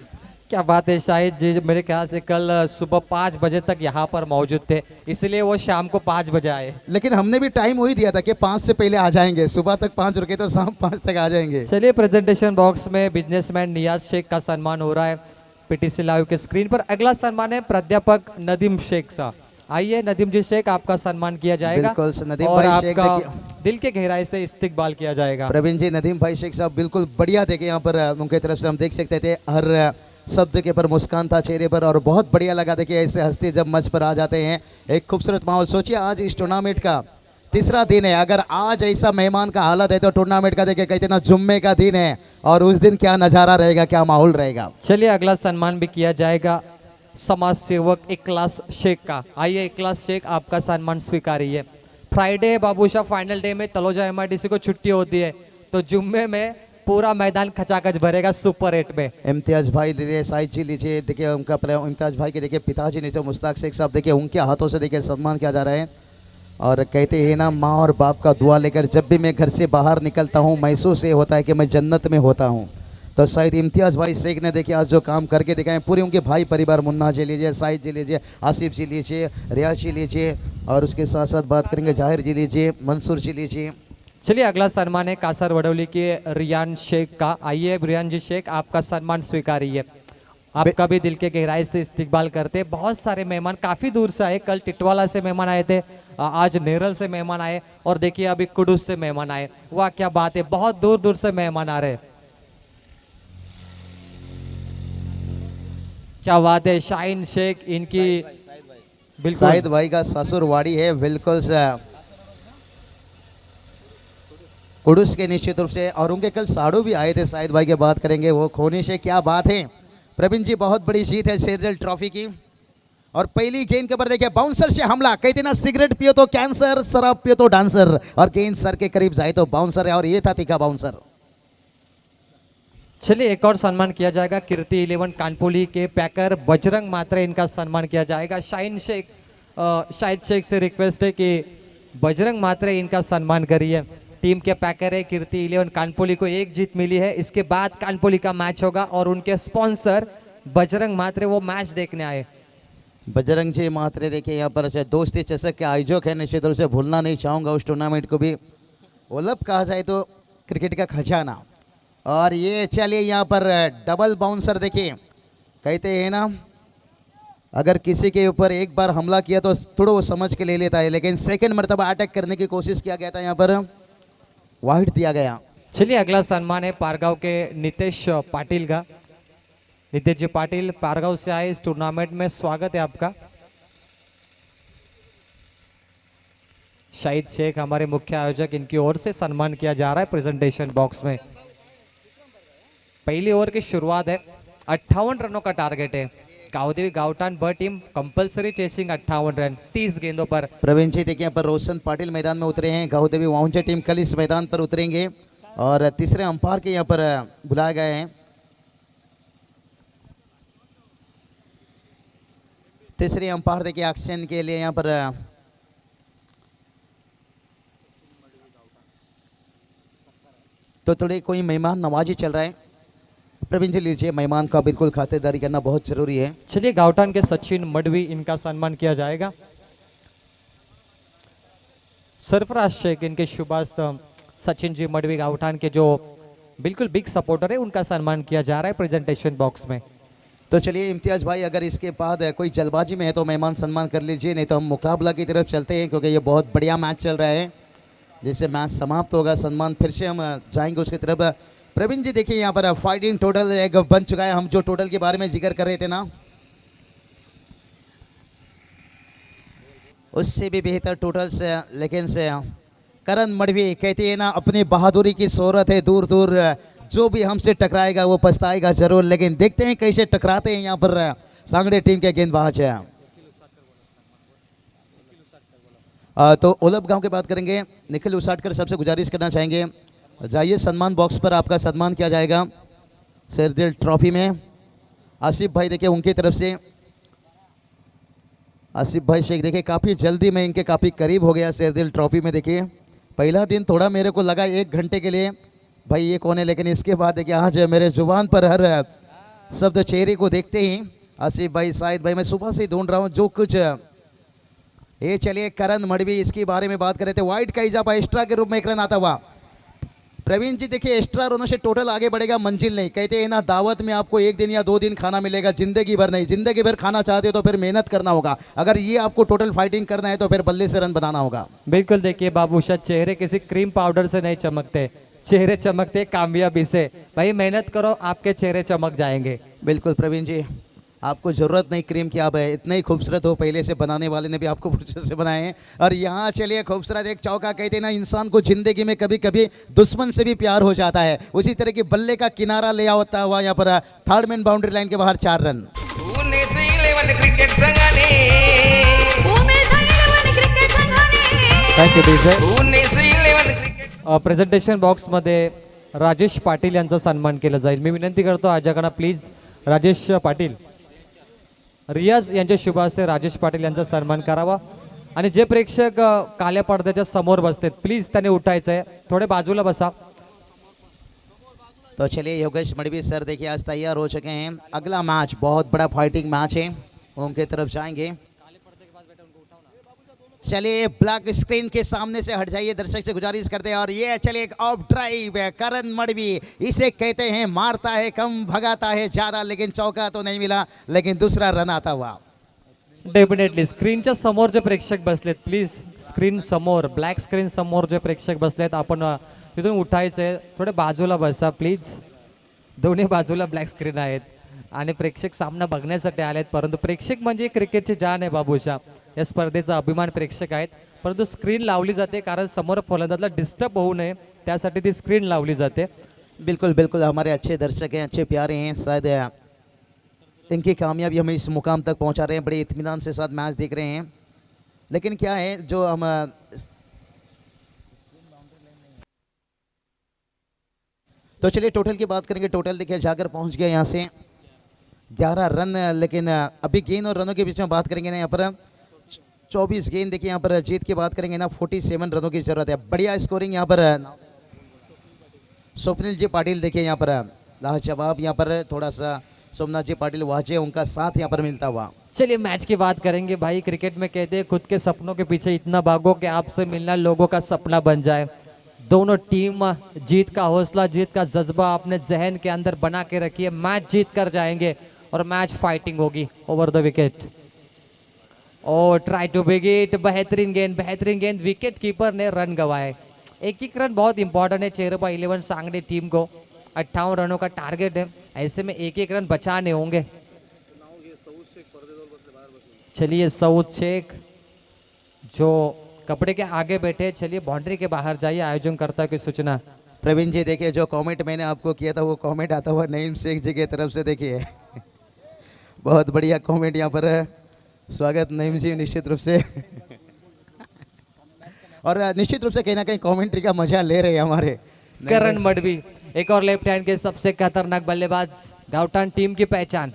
क्या बात है, शाहिद जी मेरे ख्याल से कल सुबह 5 बजे तक यहाँ पर मौजूद थे, इसलिए वो शाम को 5 बजे आए। लेकिन हमने भी टाइम वही दिया था कि 5 से पहले आ जाएंगे। सुबह तक 5 रुके तो शाम 5 तक आ जाएंगे। चलिए प्रेजेंटेशन बॉक्स में बिजनेसमैन नियाज शेख का सम्मान हो रहा है पीटीसी लाइव के स्क्रीन पर। अगला सम्मान है प्राध्यापक नदीम शेख साहब। आइए नदीम जी शेख, आपका सम्मान किया जाएगा बिल्कुल नदीम और भाई शेख आपका दिल के गहराई से इस्तिकबाल किया जाएगा। प्रवीण जी नदीम भाई शेख साहब बिल्कुल बढ़िया। देखिए यहाँ पर उनकी तरफ से हम देख सकते थे हर शब्द के पर मुस्कान था चेहरे पर, और बहुत बढ़िया लगा। देखिए ऐसे हंसते जब मंच पर आ जाते हैं, एक खूबसूरत माहौल। सोचिए आज इस टूर्नामेंट का तीसरा दिन है, अगर आज ऐसा मेहमान का हालत है तो टूर्नामेंट का देखिए कहते ना जुम्मे का दिन है, और उस दिन क्या नज़ारा रहेगा, क्या माहौल रहेगा। चलिए अगला सम्मान भी किया जाएगा समाज सेवक इखलास शेख का। आइए इखलास शेख, आपका सम्मान स्वीकारिए। फ्राइडे बाबूशाह फाइनल डे में तलोजा एमआईडीसी को छुट्टी होती है, तो जुम्मे में पूरा मैदान खचाखच भरेगा सुपर 8 में। इम्तियाज भाई लीजिए, साइद जी लीजिए। देखिए उनका इम्तियाज भाई के देखिए पिताजी नीचे मुश्ताक शेख साहब, देखिए उनके हाथों से देखिए सम्मान किया जा रहा है। और कहते हैं ना, माँ और बाप का दुआ लेकर जब भी मैं घर से बाहर निकलता हूँ महसूस ये होता है कि मैं जन्नत में होता हूँ। तो शायद इम्तियाज भाई शेख ने देखिए आज जो काम करके दिखाए, पूरे उनके भाई परिवार, मुन्ना जी लीजिए, साइद जी लीजिए, आसिफ जी लीजिए, रियाज जी लीजिए, और उसके साथ साथ बात करेंगे जाहिर जी लीजिए, मंसूर जी लीजिए। चलिए अगला सम्मान है कासर वडौली के रियान शेख का। आइए रियान जी शेख, आपका सम्मान स्वीकारिए। आपका भी दिल के गहराई से इस्तिकबाल करते। बहुत सारे मेहमान काफी दूर से आए, कल टिटवाला से मेहमान आए थे, आज नेरल से मेहमान आए, और देखिए अभी कुडूस से मेहमान आए। वाह क्या बात है, बहुत दूर दूर से मेहमान आ रहे। क्या बात है, शाहीन शेख इनकी बिल्कुल शाहिद भाई का ससुरवाड़ी है बिल्कुल कुडूस के निश्चित रूप से, और उनके कल साड़ू भी आए थे शाहिद भाई के, बात करेंगे वो खोने से। क्या बात है, प्रवीण जी बहुत बड़ी जीत है शेरदिल ट्रॉफी की। और पहली गेंद के ऊपर देखिए बाउंसर से हमला, कहते ना सिगरेट पियो तो कैंसर, शराब पियो तो डांसर, और गेंद सर के करीब जाए तो बाउंसर है, और ये था तीखा बाउंसर। चलिए एक और सम्मान किया जाएगा कीर्ति 11 कानपुली के पैकर बजरंग मात्रे, इनका सम्मान किया जाएगा। शाहिद शेख से रिक्वेस्ट है कि बजरंग मात्रे इनका सम्मान करिए। टीम के पैकर है कीर्ति 11 कानपुली को एक जीत मिली है। इसके बाद कानपुली का मैच होगा और उनके स्पॉन्सर बजरंग मात्रे वो मैच देखने आए। बजरंग जी मात्रे देखिए यहाँ पर दोस्ती चषक के आयोजक है, निश्चित रूप से भूलना नहीं चाहूँगा उस टूर्नामेंट को भी। ओलप कहा जाए तो क्रिकेट का खजाना। और ये चलिए यहाँ पर डबल बाउंसर देखिए, कहते हैं ना अगर किसी के ऊपर एक बार हमला किया तो थोड़ा वो समझ के ले लेता है, लेकिन सेकंड मरतबा अटैक करने की कोशिश किया गया था, यहाँ पर वाइड दिया गया। चलिए अगला सम्मान है पारगांव के नितेश पाटिल का। नितेश जी पाटिल पारगांव से आए इस टूर्नामेंट में, स्वागत है आपका। शाहिद शेख हमारे मुख्य आयोजक, इनकी ओर से सम्मान किया जा रहा है प्रेजेंटेशन बॉक्स में। पहली ओवर की शुरुआत है, 58 रनों का टारगेट है। गावदेवी गावटान ब टीम कंपलसरी चेसिंग 58 रन 30 गेंदों पर। प्रवीण जी देखिए यहाँ पर रोशन पाटिल मैदान में उतरे हैं, गावदेवी वाउंचे टीम कल इस मैदान पर उतरेंगे, और तीसरे अंपायर के यहाँ पर बुलाए गए हैं। तीसरे अंपायर देखिए एक्शन के लिए यहाँ पर तो थोड़ी कोई मेहमान नवाजी चल रहा है। प्रवीण जी लीजिए, मेहमान का बिल्कुल खातिरदारी करना बहुत जरूरी है। चलिए गावटान के सचिन मडवी, इनका सम्मान किया जाएगा। सरफराज शेख इनके शुभास्थ, सचिन जी मडवी गावटान के जो बिल्कुल बिग सपोर्टर है, उनका सम्मान किया जा रहा है प्रेजेंटेशन बॉक्स में। तो चलिए इम्तियाज भाई, अगर इसके बाद कोई जल्दबाजी में है तो मेहमान सम्मान कर लीजिए, नहीं तो हम मुकाबला की तरफ चलते हैं, क्योंकि ये बहुत बढ़िया मैच चल रहा है। जिससे मैच समाप्त होगा सम्मान फिर से हम जाएंगे उसकी तरफ। प्रवीण जी देखिए यहाँ पर फाइटिंग टोटल एक बन चुका है, हम जो टोटल के बारे में जिक्र कर रहे थे ना, उससे भी बेहतर टोटल से, लेकिन से करण मडवी कहते हैं ना अपनी बहादुरी की शोहरत है दूर दूर, जो भी हमसे टकराएगा वो पछताएगा जरूर। लेकिन देखते हैं कैसे टकराते हैं यहाँ पर सांगड़े टीम के गेंदबाज है। तो ओलप गांव की बात करेंगे, निखिल उसाटकर सबसे गुजारिश करना चाहेंगे, जाइए सम्मान बॉक्स पर, आपका सम्मान किया जाएगा शेरदिल ट्रॉफी में। आसिफ भाई देखिए उनकी तरफ से, आसिफ भाई शेख देखिए काफ़ी जल्दी में इनके काफ़ी करीब हो गया शेरदिल ट्रॉफी में। देखिए पहला दिन थोड़ा मेरे को लगा 1 घंटे के लिए भाई ये कौन है, लेकिन इसके बाद देखिए आज मेरे जुबान पर हर शब्द चेहरे को देखते ही आसिफ भाई, शाहिद भाई, मैं सुबह से ढूंढ रहा हूँ जो कुछ। ये चलिए करण मडवी, इसके बारे में बात कर रहे थे, वाइड का इजाफा एक्स्ट्रा के रूप में 1 रन आता हुआ। प्रवीण जी देखिए एक्स्ट्रा रनों से टोटल आगे बढ़ेगा, मंजिल नहीं। कहते हैं ना दावत में आपको 1 दिन या 2 दिन खाना मिलेगा, जिंदगी भर नहीं। जिंदगी भर खाना चाहते हो तो फिर मेहनत करना होगा, अगर ये आपको टोटल फाइटिंग करना है तो फिर बल्ले से रन बनाना होगा। बिल्कुल देखिए बाबूशा, चेहरे किसी क्रीम पाउडर से नहीं चमकते, चेहरे चमकते कामयाबी से। भाई मेहनत करो, आपके चेहरे चमक जाएंगे। बिल्कुल प्रवीण जी, आपको ज़रूरत नहीं क्रीम की, आप इतने ही खूबसूरत हो, पहले से बनाने वाले ने भी आपको फुर्सत से बनाए हैं। और यहाँ चलिए खूबसूरत एक चौका, कहते हैं ना इंसान को ज़िंदगी में कभी कभी दुश्मन से भी प्यार हो जाता है, उसी तरह की बल्ले का किनारा ले होता हुआ यहाँ पर थर्ड मैन बाउंड्री लाइन के बाहर 4 रन। पुणे से 11 क्रिकेट संघाने, थँक्यू डीजे। पुणे से 11 क्रिकेट प्रेझेंटेशन बॉक्समध्ये राजेश पाटील यांचा सन्मान केला जाईल। मी विनंती करतो आयोजकांना प्लीज राजेश पाटील, रियाज यांच्या शुभ हस्ते राजेश पाटील यांचा सन्मान करावा। आणि जे प्रेक्षक काल्या पडद्याच्या समोर बसतात प्लीज त्यांनी उठायचं आहे, थोडे बाजूला बसा। तो चलिए योगेश मडवी सर देखिए आज तैयार हो चुके हैं, अगला मैच बहुत बड़ा फाइटिंग मैच है, उनके तरफ जाएंगे। चलिए ब्लैक स्क्रीन के सामने से हट जाइए, दर्शक से गुजारिश करते हैं। और ये चलिए एक ऑफ ड्राइव है, करण मडवी, इसे कहते हैं मारता है कम भगाता है ज्यादा, लेकिन चौका तो नहीं मिला, लेकिन दूसरा रन आता हुआ। डेफिनेटली स्क्रीनच्या समोर जे प्रेक्षक बसलेत प्लीज, स्क्रीन समोर ब्लॅक स्क्रीन समोर जे प्रेक्षक बसलेत आपण तिथून उठायचे, थोडे बाजूला बसा प्लीज। दोन्ही बाजूला ब्लॅक स्क्रीन आहेत आणि प्रेक्षक सामना बघण्यासाठी आलेत, परंतु प्रेक्षक म्हणजे क्रिकेटची जान आहे बाबूशा, या स्पर्धेचा अभिमान प्रेक्षक आहेत। परंतु स्क्रीन लावली जाते कारण समोर फलंदाजला डिस्टर्ब होऊ नये, त्यासाठी ती स्क्रीन लावली जाते। बिल्कुल बिल्कुल, हमारे अच्छे दर्शक हैं, अच्छे प्यारे हैं, शायद इनकी कामयाबी हमें इस मुकाम तक पहुंचा रहे हैं, बड़े इत्मीनान से साथ मैच देख रहे हैं। लेकिन क्या है जो हम तो चलिए टोटल की बात करेंगे। टोटल देखिए जाकर पहुंच गया यहाँ से 11 रन, लेकिन अभी गेंद और रनों के बीच में बात करेंगे ना, यहाँ पर 24 गेंद देखिए, यहाँ पर जीत की बात करेंगे ना 47 रनों की जरूरत है। बढ़िया स्कोरिंग यहाँ पर स्वप्निल जी पाटिल देखिए, यहाँ पर लाजवाब, यहाँ पर थोड़ा सा सोमनाथ जी पाटिल वाजे उनका साथ यहाँ पर मिलता हुआ। चलिए मैच की बात करेंगे भाई। क्रिकेट में कहते हैं खुद के सपनों के पीछे इतना भागो कि आपसे मिलना लोगों का सपना बन जाए। दोनों टीम जीत का हौसला, जीत का जज्बा अपने जहन के अंदर बना के रखिए। मैच जीत कर जाएंगे और मैच फाइटिंग होगी ओवर द विकेट। और ट्राई टू बिग इट, बेहतरीन गेंद, विकेट कीपर ने रन गंवाए। एक रन बहुत इंपॉर्टेंट है चेहरबा 11 सांगली टीम को। 58 रनों का टारगेट है, ऐसे में एक रन बचाने होंगे। चलिए सऊद शेख जो कपड़े के आगे बैठे, चलिए बाउंड्री के बाहर जाइए, आयोजनकर्ता की सूचना। प्रवीण जी देखिए, जो कमेंट मैंने आपको किया था वो कमेंट आता हुआ नईम शेख जी की तरफ से देखिए बहुत बढ़िया कमेंट यहाँ पर है। स्वागत नईम जी निश्चित रूप से और निश्चित रूप से कहीं ना कहीं कमेंट्री का मजा ले रहे हैं हमारे करण मडवी, एक और लेफ्ट हैंड के सबसे खतरनाक बल्लेबाज, गाउटान टीम की पहचान।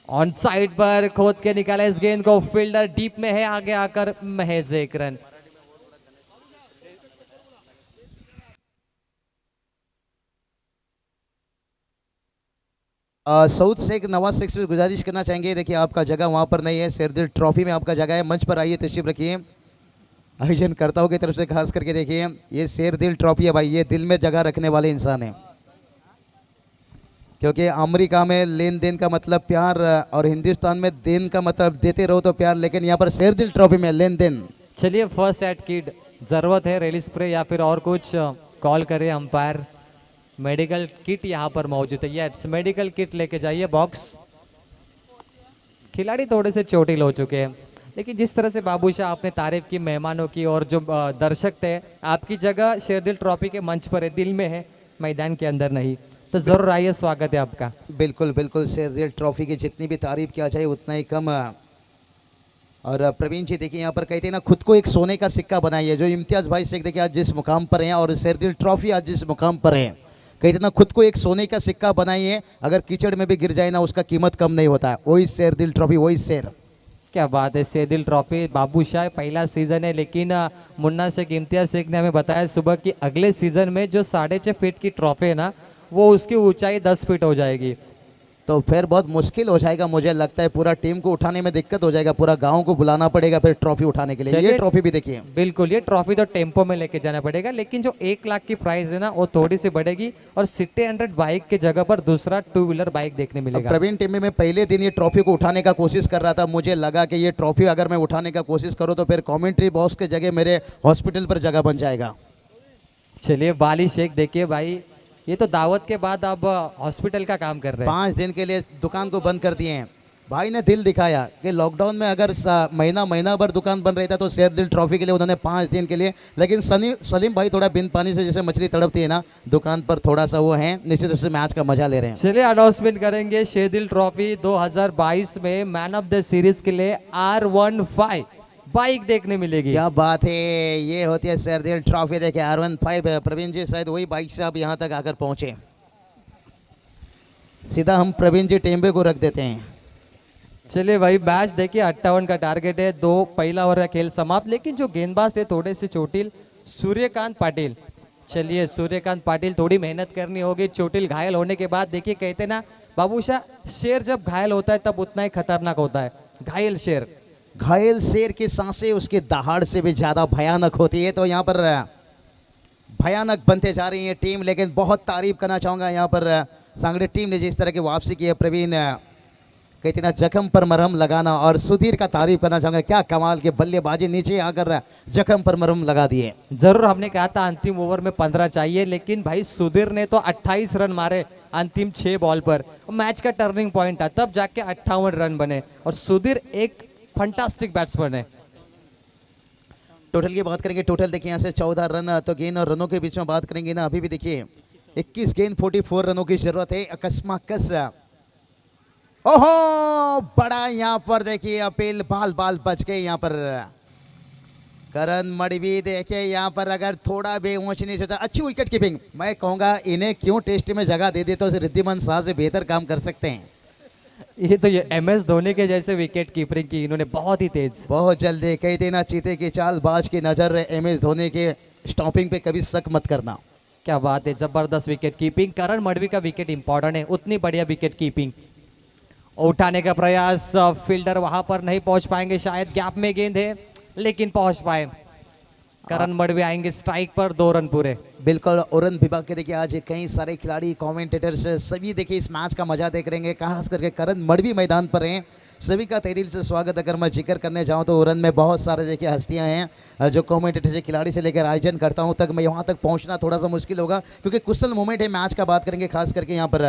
ऑन साइड पर खोद के निकाला इस गेंद को, फील्डर डीप में है, आगे आकर महज एक रन। सऊद शेख नवाज शेख से गुजारिश करना चाहेंगे, देखिए आपका जगह वहां पर नहीं है, शेरदिल ट्रॉफी में आपका जगह है, मंच पर आइए, तशरीफ रखिए। आयोजनकर्ताओं की तरफ से खास करके देखिए, ये शेरदिल ट्रॉफी है भाई, ये दिल में जगह रखने वाले इंसान है। क्योंकि अमेरिका में लेन देन का मतलब प्यार और हिंदुस्तान में देन का मतलब देते रहो तो प्यार, लेकिन यहाँ पर शेरदिल ट्रॉफी में लेन देन। चलिए फर्स्ट एड किट जरूरत है, रेली स्प्रे या फिर और कुछ, कॉल करें अंपायर। मेडिकल किट यहाँ पर मौजूद है, यस मेडिकल किट लेके जाइए बॉक्स। खिलाड़ी थोड़े से चोटिल हो चुके हैं, लेकिन जिस तरह से बाबूशाह आपने तारीफ की मेहमानों की और जो दर्शक थे, आपकी जगह शेरदिल ट्रॉफी के मंच पर है, दिल में है, मैदान के अंदर नहीं, तो जरूर आइए, स्वागत है आपका। बिल्कुल बिल्कुल, शेरदिल ट्रॉफी की जितनी भी तारीफ किया जाए उतना ही कम। और प्रवीण जी देखिए, यहाँ पर कहते हैं ना, खुद को एक सोने का सिक्का बनाइए। जो इम्तियाज भाई शेख देखिए आज जिस मुकाम पर हैं और शेरदिल ट्रॉफी आज जिस मुकाम पर है, कहते ना खुद को एक सोने का सिक्का बनाइए, अगर कीचड़ में भी गिर जाए ना उसका कीमत कम नहीं होता है। वही शेरदिल ट्रॉफी, वही शेर। क्या बात है, शेरदिल ट्रॉफी बाबूशाह पहला सीजन है, लेकिन मुन्ना शेख इम्तियाज शेख ने हमें बताया सुबह कि अगले सीजन में जो 6.5 फीट की ट्रॉफी है ना, वो उसकी ऊंचाई 10 फीट हो जाएगी। तो फिर बहुत मुश्किल हो जाएगा, मुझे लगता है पूरा टीम को उठाने में दिक्कत हो जाएगा, पूरा गांव को बुलाना पड़ेगा फिर ट्रॉफी उठाने के लिए। ये ट्रॉफी भी देखिए, बिल्कुल ये ट्रॉफी तो टेम्पो में लेके जाना पड़ेगा, लेकिन जो 1 लाख की प्राइस है ना वो थोड़ी सी बढ़ेगी और सिटी 100 बाइक के जगह पर दूसरा 2 व्हीलर बाइक देखने मिलेगा। प्रवीण टीम में पहले दिन ये ट्रॉफी को उठाने का कोशिश कर रहा था, मुझे लगा कि ये ट्रॉफी अगर मैं उठाने का कोशिश करूँ तो फिर कॉमेंट्री बॉक्स के जगह मेरे हॉस्पिटल पर जगह बन जाएगा। चलिए बाली शेख देखिए भाई, ये तो दावत के बाद अब हॉस्पिटल का काम कर रहे हैं। 5 दिन के लिए दुकान को बंद कर दिए हैं। भाई ने दिल दिखाया कि लॉकडाउन में अगर महीना भर दुकान बंद रहता तो शेरदिल ट्रॉफी के लिए उन्होंने 5 दिन के लिए, लेकिन सलीम भाई थोड़ा बिन पानी से जैसे मछली तड़पती है ना, दुकान पर थोड़ा सा वो है, निश्चित रूप से मैच का मजा ले रहे हैं। चलिए अनाउंसमेंट करेंगे, शेरदिल ट्रॉफी 2022 में मैन ऑफ द सीरीज के लिए R15 बाइक देखने मिलेगी। क्या बात है, ये होती है शेरदिल ट्रॉफी। देखिए R15 प्रवीण जी शायद वही बाइक से अब यहाँ तक आकर पहुंचे। सीधा हम प्रवीण जी टेम्बे को रख देते हैं। चलिए भाई मैच देखिए, 58 का टारगेट है, 2 पहला ओवर का खेल समाप्त, लेकिन जो गेंदबाज थे थोड़े से चोटिल, सूर्यकांत पाटिल। चलिए सूर्यकांत पाटिल थोड़ी मेहनत करनी होगी, चोटिल घायल होने के बाद। देखिए कहते ना बाबूशाह, शेर जब घायल होता है तब उतना ही खतरनाक होता है। घायल शेर की सांसें उसके दहाड़ से भी ज्यादा भयानक होती है। तो यहाँ पर भयानक बनते जा रही है टीम, लेकिन बहुत तारीफ करना चाहूंगा यहाँ पर सांगड़ी टीम ने जिस तरह की वापसी की है। प्रवीण कहते ना जख्म पर मरहम लगाना, और सुधीर का तारीफ करना चाहूंगा, क्या कमाल के बल्लेबाजी, नीचे आकर जख्म पर मरहम लगा दिए। जरूर हमने कहा था अंतिम ओवर में 15 चाहिए, लेकिन भाई सुधीर ने तो 28 रन मारे अंतिम 6 बॉल पर। मैच का टर्निंग पॉइंट था, तब जाके 58 रन बने, और सुधीर एक फंटास्टिक बैट्समैन है। टोटल की बात करेंगे, टोटल देखिए यहाँ से 14 रन। तो गेंद और रनों के बीच में बात करेंगे ना, अभी भी देखिए 21 गेंद 44 रनों की जरूरत है। अकस्माकस ओहो, बड़ा यहाँ पर देखिए अपील, बाल बाल बच गए यहाँ पर। करण मडवी देखिए यहाँ पर अगर थोड़ा भी ऊंच नीच होता, अच्छी विकेट कीपिंग। मैं कहूंगा इन्हें क्यों टेस्ट में जगह दे दे, तो रिद्धिमान शाह से बेहतर काम कर सकते हैं। ये तो ये MS धोनी के जैसे विकेट कीपिंग की इन्होंने, बहुत ही तेज। बहुत जल्दी कही देना, चीते की चाल बाज की नजर, MS धोनी के स्टॉपिंग पे कभी शक मत करना। क्या बात है, जबरदस्त विकेट कीपिंग। करण मडवी का विकेट इंपॉर्टेंट है, उतनी बढ़िया विकेट कीपिंग। उठाने का प्रयास, फील्डर वहां पर नहीं पहुंच पाएंगे, शायद गैप में गेंद है लेकिन पहुंच पाए। करण मडवी आएंगे स्ट्राइक पर, 2 रन पूरे। बिल्कुल, उड़न विभाग के देखिए आज कई सारे खिलाड़ी, कमेंटेटर्स सभी देखिए इस मैच का मजा देख रहे हैं, खास करके करण मडवी मैदान पर हैं। सभी का तहे दिल से स्वागत। अगर मैं जिक्र करने जाऊं तो उड़न में बहुत सारे देखिए हस्तियां हैं, जो कमेंटेटर से खिलाड़ी से लेकर आयोजन करता हूं तक मैं वहां तक पहुंचना थोड़ा सा मुश्किल होगा, क्योंकि कुशल मोमेंट है। मैच का बात करेंगे खास करके यहाँ पर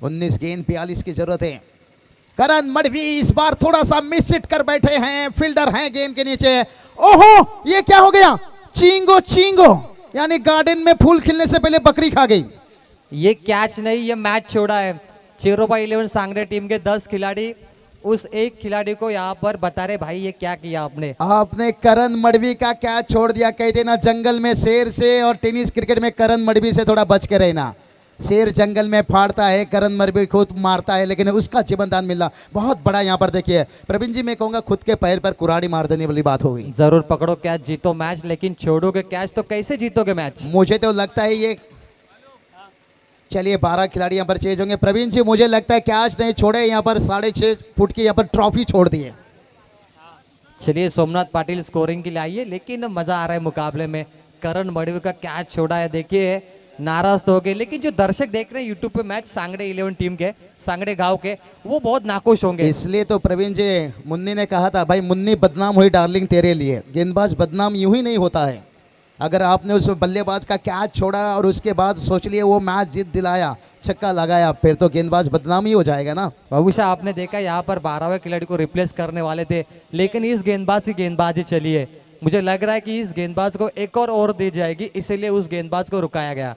19 गेंद 42 की जरूरत है। करण मडवी इस बार थोड़ा सा मिस हिट कर बैठे हैं, फील्डर हैं गेंद के नीचे। ओहो, ये क्या हो गया? चींगो चींगो, यानी गार्डन में फूल खिलने से पहले बकरी खा गई। ये कैच नहीं, ये मैच छोड़ा है। चेरोपा 11 सांगरे टीम के 10 खिलाड़ी उस एक खिलाड़ी को यहाँ पर बता रहे, भाई ये क्या किया आपने? आपने करण मडवी का कैच छोड़ दिया। कहते ना जंगल में शेर से और टेनिस क्रिकेट में करण मडवी से थोड़ा बच के रहना। शेर जंगल में फाड़ता है, करण मडवी खुद मारता है, लेकिन उसका जीवन दान मिलना बहुत बड़ा। यहाँ पर देखिए प्रवीण जी, मैं कहूंगा खुद के पैर पर कुराड़ी मार देने वाली बात हो गई। जरूर पकड़ो कैच, जीतो मैच, लेकिन छोड़ोगे कैच तो कैसे जीतोगे मैच? मुझे तो लगता है ये, चलिए 12 खिलाड़ी यहाँ पर चेंज होंगे। प्रवीण जी, मुझे लगता है कैच नहीं छोड़े, यहाँ पर 6.5 फुट की यहाँ पर ट्रॉफी छोड़ दी है। चलिए सोमनाथ पाटिल स्कोरिंग के लिए आइए, लेकिन मजा आ रहा है मुकाबले में। करण मडवी का कैच छोड़ा है, देखिए नाराज तो हो गए, लेकिन जो दर्शक देख रहे हैं यूट्यूब पे मैच सांगड़े 11 टीम के, सांगड़े गांव के, वो बहुत नाखुश होंगे। इसलिए तो प्रवीण जी, मुन्नी ने कहा था, भाई मुन्नी बदनाम हुई डार्लिंग तेरे लिए। गेंदबाज बदनाम यूं ही नहीं होता है। अगर आपने उस बल्लेबाज का कैच छोड़ा और उसके बाद सोच लिए वो मैच जीत दिलाया, छक्का लगाया, फिर तो गेंदबाज बदनाम ही हो जाएगा ना। बाबूशाह, आपने देखा यहाँ पर 12वें खिलाड़ी को रिप्लेस करने वाले थे, लेकिन इस गेंदबाज की गेंदबाजी चली है। मुझे लग रहा है कि इस गेंदबाज को एक और ओवर दी जाएगी, इसीलिए उस गेंदबाज को रुकाया गया।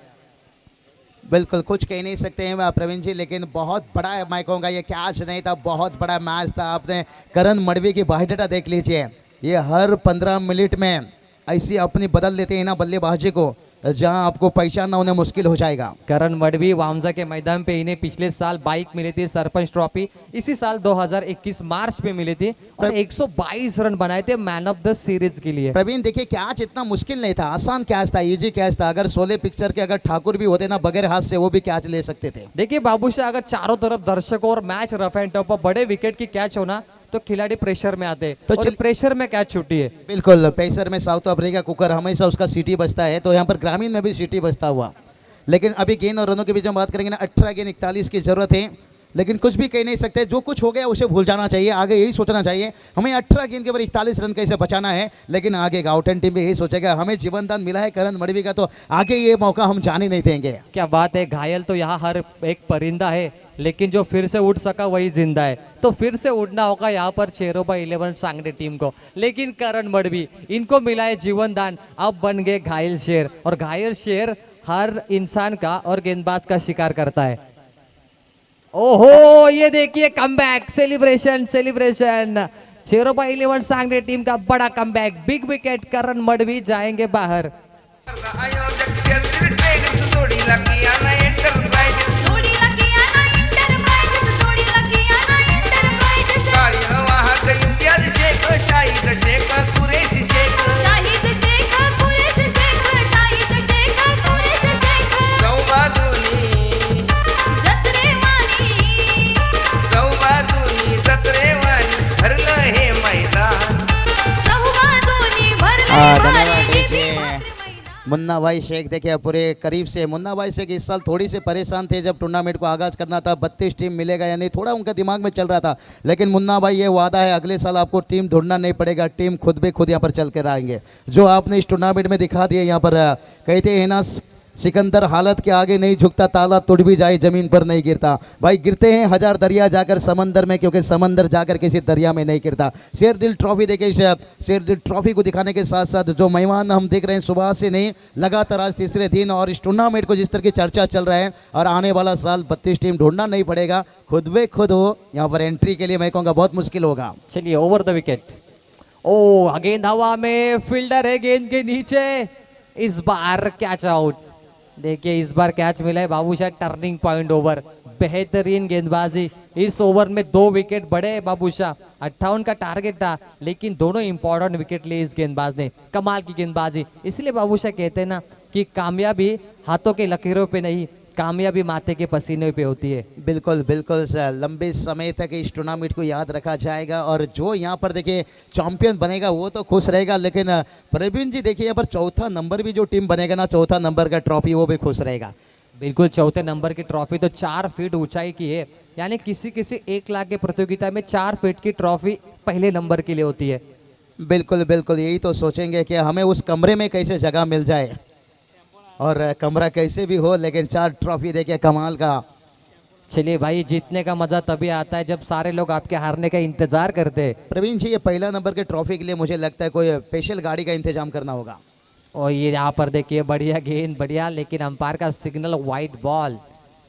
बिल्कुल, कुछ कह नहीं सकते हैं प्रवीण जी, लेकिन बहुत बड़ा मैं कहूँगा ये कैच नहीं था, बहुत बड़ा मैच था। आपने करण मडवी की बायोडाटा देख लीजिए, ये हर 15 मिनट में ऐसी अपनी बदल लेते हैं ना बल्लेबाजी को, जहां आपको पहचानना उन्हें मुश्किल हो जाएगा। करण मडवी वामजा के मैदान पे इन्हें पिछले साल बाइक मिली थी, सरपंच ट्रॉफी, इसी साल 2021 मार्च में मिली थी, और 122 रन बनाए थे मैन ऑफ द सीरीज के लिए। प्रवीण देखिए, कैच इतना मुश्किल नहीं था, आसान कैच था, इजी कैच था। अगर 16 पिक्चर के अगर ठाकुर भी होते ना, बगैर हाथ से वो भी कैच ले सकते थे। देखिए बाबूशाह, अगर चारों तरफ दर्शकों और मैच रफ एंड टफ, बड़े विकेट की कैच होना तो खिलाड़ी प्रेशर में आते, तो और प्रेशर में कैच छूटी है। बिल्कुल, प्रेशर में साउथ अफ्रीका कुकर हमेशा उसका सीटी बजता है, तो यहाँ पर ग्रामीण में भी सीटी बजता हुआ। लेकिन अभी गेंद और रनों के बीच में बात करेंगे ना, 18 गेंद 41 की जरूरत है, लेकिन कुछ भी कह नहीं सकते। जो कुछ हो गया उसे भूल जाना चाहिए, आगे यही सोचना चाहिए हमें 18 गेंद के ऊपर 41 रन कैसे बचाना है। लेकिन आगे गाउटन टीम भी यही सोचेगा, हमें जीवन दान मिला है करण मडवी का, तो आगे ये मौका हम जाने नहीं देंगे। क्या बात है, घायल तो यहाँ हर एक परिंदा है, लेकिन जो फिर से उड़ सका वही जिंदा है। तो फिर से उड़ना होगा यहाँ पर चेरोपा 11 सांगड़े टीम को, लेकिन करण मडवी, इनको मिला है जीवन दान, अब बन गए घायल शेर, और घायल शेर हर इंसान का और गेंदबाज का शिकार करता है। ओहो, ये देखिए comeback, celebration celebration, चेरोपा 11 Sangade team का बड़ा कमबैक, बिग विकेट, करण मडवी जाएंगे बाहर। आयोजक क्षेत्र ट्रेडर्स जोड़ी लगी आना एंटरप्राइजेस, जोड़ी लगी आना इंटरप्राइजेस, जोड़ी लगी आना इंटरप्राइजेस। गाड़ियों वहाँ गई इम्तियाज शेख, शाहिद शेख, कुरैशी शेख, शाहिद शेख, कुरैश शेख, शाहिद शेख, कुरैश शेख। सौबादुनी जत्रे वाणी, सौबादुनी जत्रे वाणी, भरलं हे मैदान। सौवादोनी भरले धन्यवाद भारी देखिए मैदान। मुन्ना भाई शेख। देखिए पूरे करीब से मुन्ना भाई शेख इस साल थोड़ी से परेशान थे जब टूर्नामेंट को आगाज करना था, 32 टीम मिलेगा या नहीं, थोड़ा उनका दिमाग में चल रहा था। लेकिन मुन्ना भाई ये वादा है, अगले साल आपको टीम ढूंढना नहीं पड़ेगा, टीम खुद ब खुद यहाँ पर चल कर आएंगे। जो आपने इस टूर्नामेंट में दिखा दिया यहाँ पर, कहते हैं ना सिकंदर हालत के आगे नहीं झुकता, ताला टूट भी जाए जमीन पर नहीं गिरता। भाई गिरते हैं हजार दरिया जाकर समंदर में, क्योंकि समंदर जाकर किसी दरिया में नहीं गिरता। शेरदिल ट्रॉफी देखिए, शेरदिल ट्रॉफी को दिखाने के साथ साथ जो मेहमान हम देख रहे हैं सुबह से नहीं, लगातार आज तीसरे दिन, और इस टूर्नामेंट को जिस तरह की चर्चा चल रहा है, और आने वाला साल 32 टीम ढूंढना नहीं पड़ेगा, खुद वे खुद हो यहाँ पर एंट्री के लिए मैं कहूँगा बहुत मुश्किल होगा। चलिए ओवर द विकेट। ओ गेंद हवा में, फील्डर है गेंद के नीचे, इस बार कैच आउट। देखिए इस बार कैच मिला है बाबूशाह, टर्निंग पॉइंट ओवर, बेहतरीन गेंदबाजी। इस ओवर में 2 विकेट बड़े बाबूशाह, 58 का टारगेट था, लेकिन दोनों इंपॉर्टेंट विकेट लिए इस गेंदबाज ने, कमाल की गेंदबाजी। इसलिए बाबूशाह कहते हैं ना कि कामयाबी हाथों के लकीरों पे नहीं, कामयाबी माथे के पसीने पे होती है। बिल्कुल बिल्कुल सर, लंबे समय तक इस टूर्नामेंट को याद रखा जाएगा, और जो यहाँ पर देखिए चैंपियन बनेगा वो तो खुश रहेगा, लेकिन प्रवीण जी देखिए यहाँ पर चौथा नंबर भी जो टीम बनेगा ना, चौथा नंबर का ट्रॉफी, वो भी खुश रहेगा। बिल्कुल, चौथे नंबर की ट्रॉफी तो 4 फीट ऊंचाई की है, यानी किसी 1 लाख के प्रतियोगिता में 4 फीट की ट्रॉफी पहले नंबर के लिए होती है। बिल्कुल बिल्कुल, यही तो सोचेंगे कि हमें उस कमरे में कैसे जगह मिल जाए, और कमरा कैसे भी हो, लेकिन 4 ट्रॉफी देखिए, कमाल का। चलिए भाई, जीतने का मजा तभी आता है जब सारे लोग आपके हारने का इंतजार करते हैं। प्रवीण जी, ये पहला नंबर के ट्रॉफी के लिए मुझे लगता है कोई स्पेशल गाड़ी का इंतजाम करना होगा। और ये यहाँ पर देखिए बढ़िया गेंद, बढ़िया, लेकिन अंपायर का सिग्नल वाइड बॉल,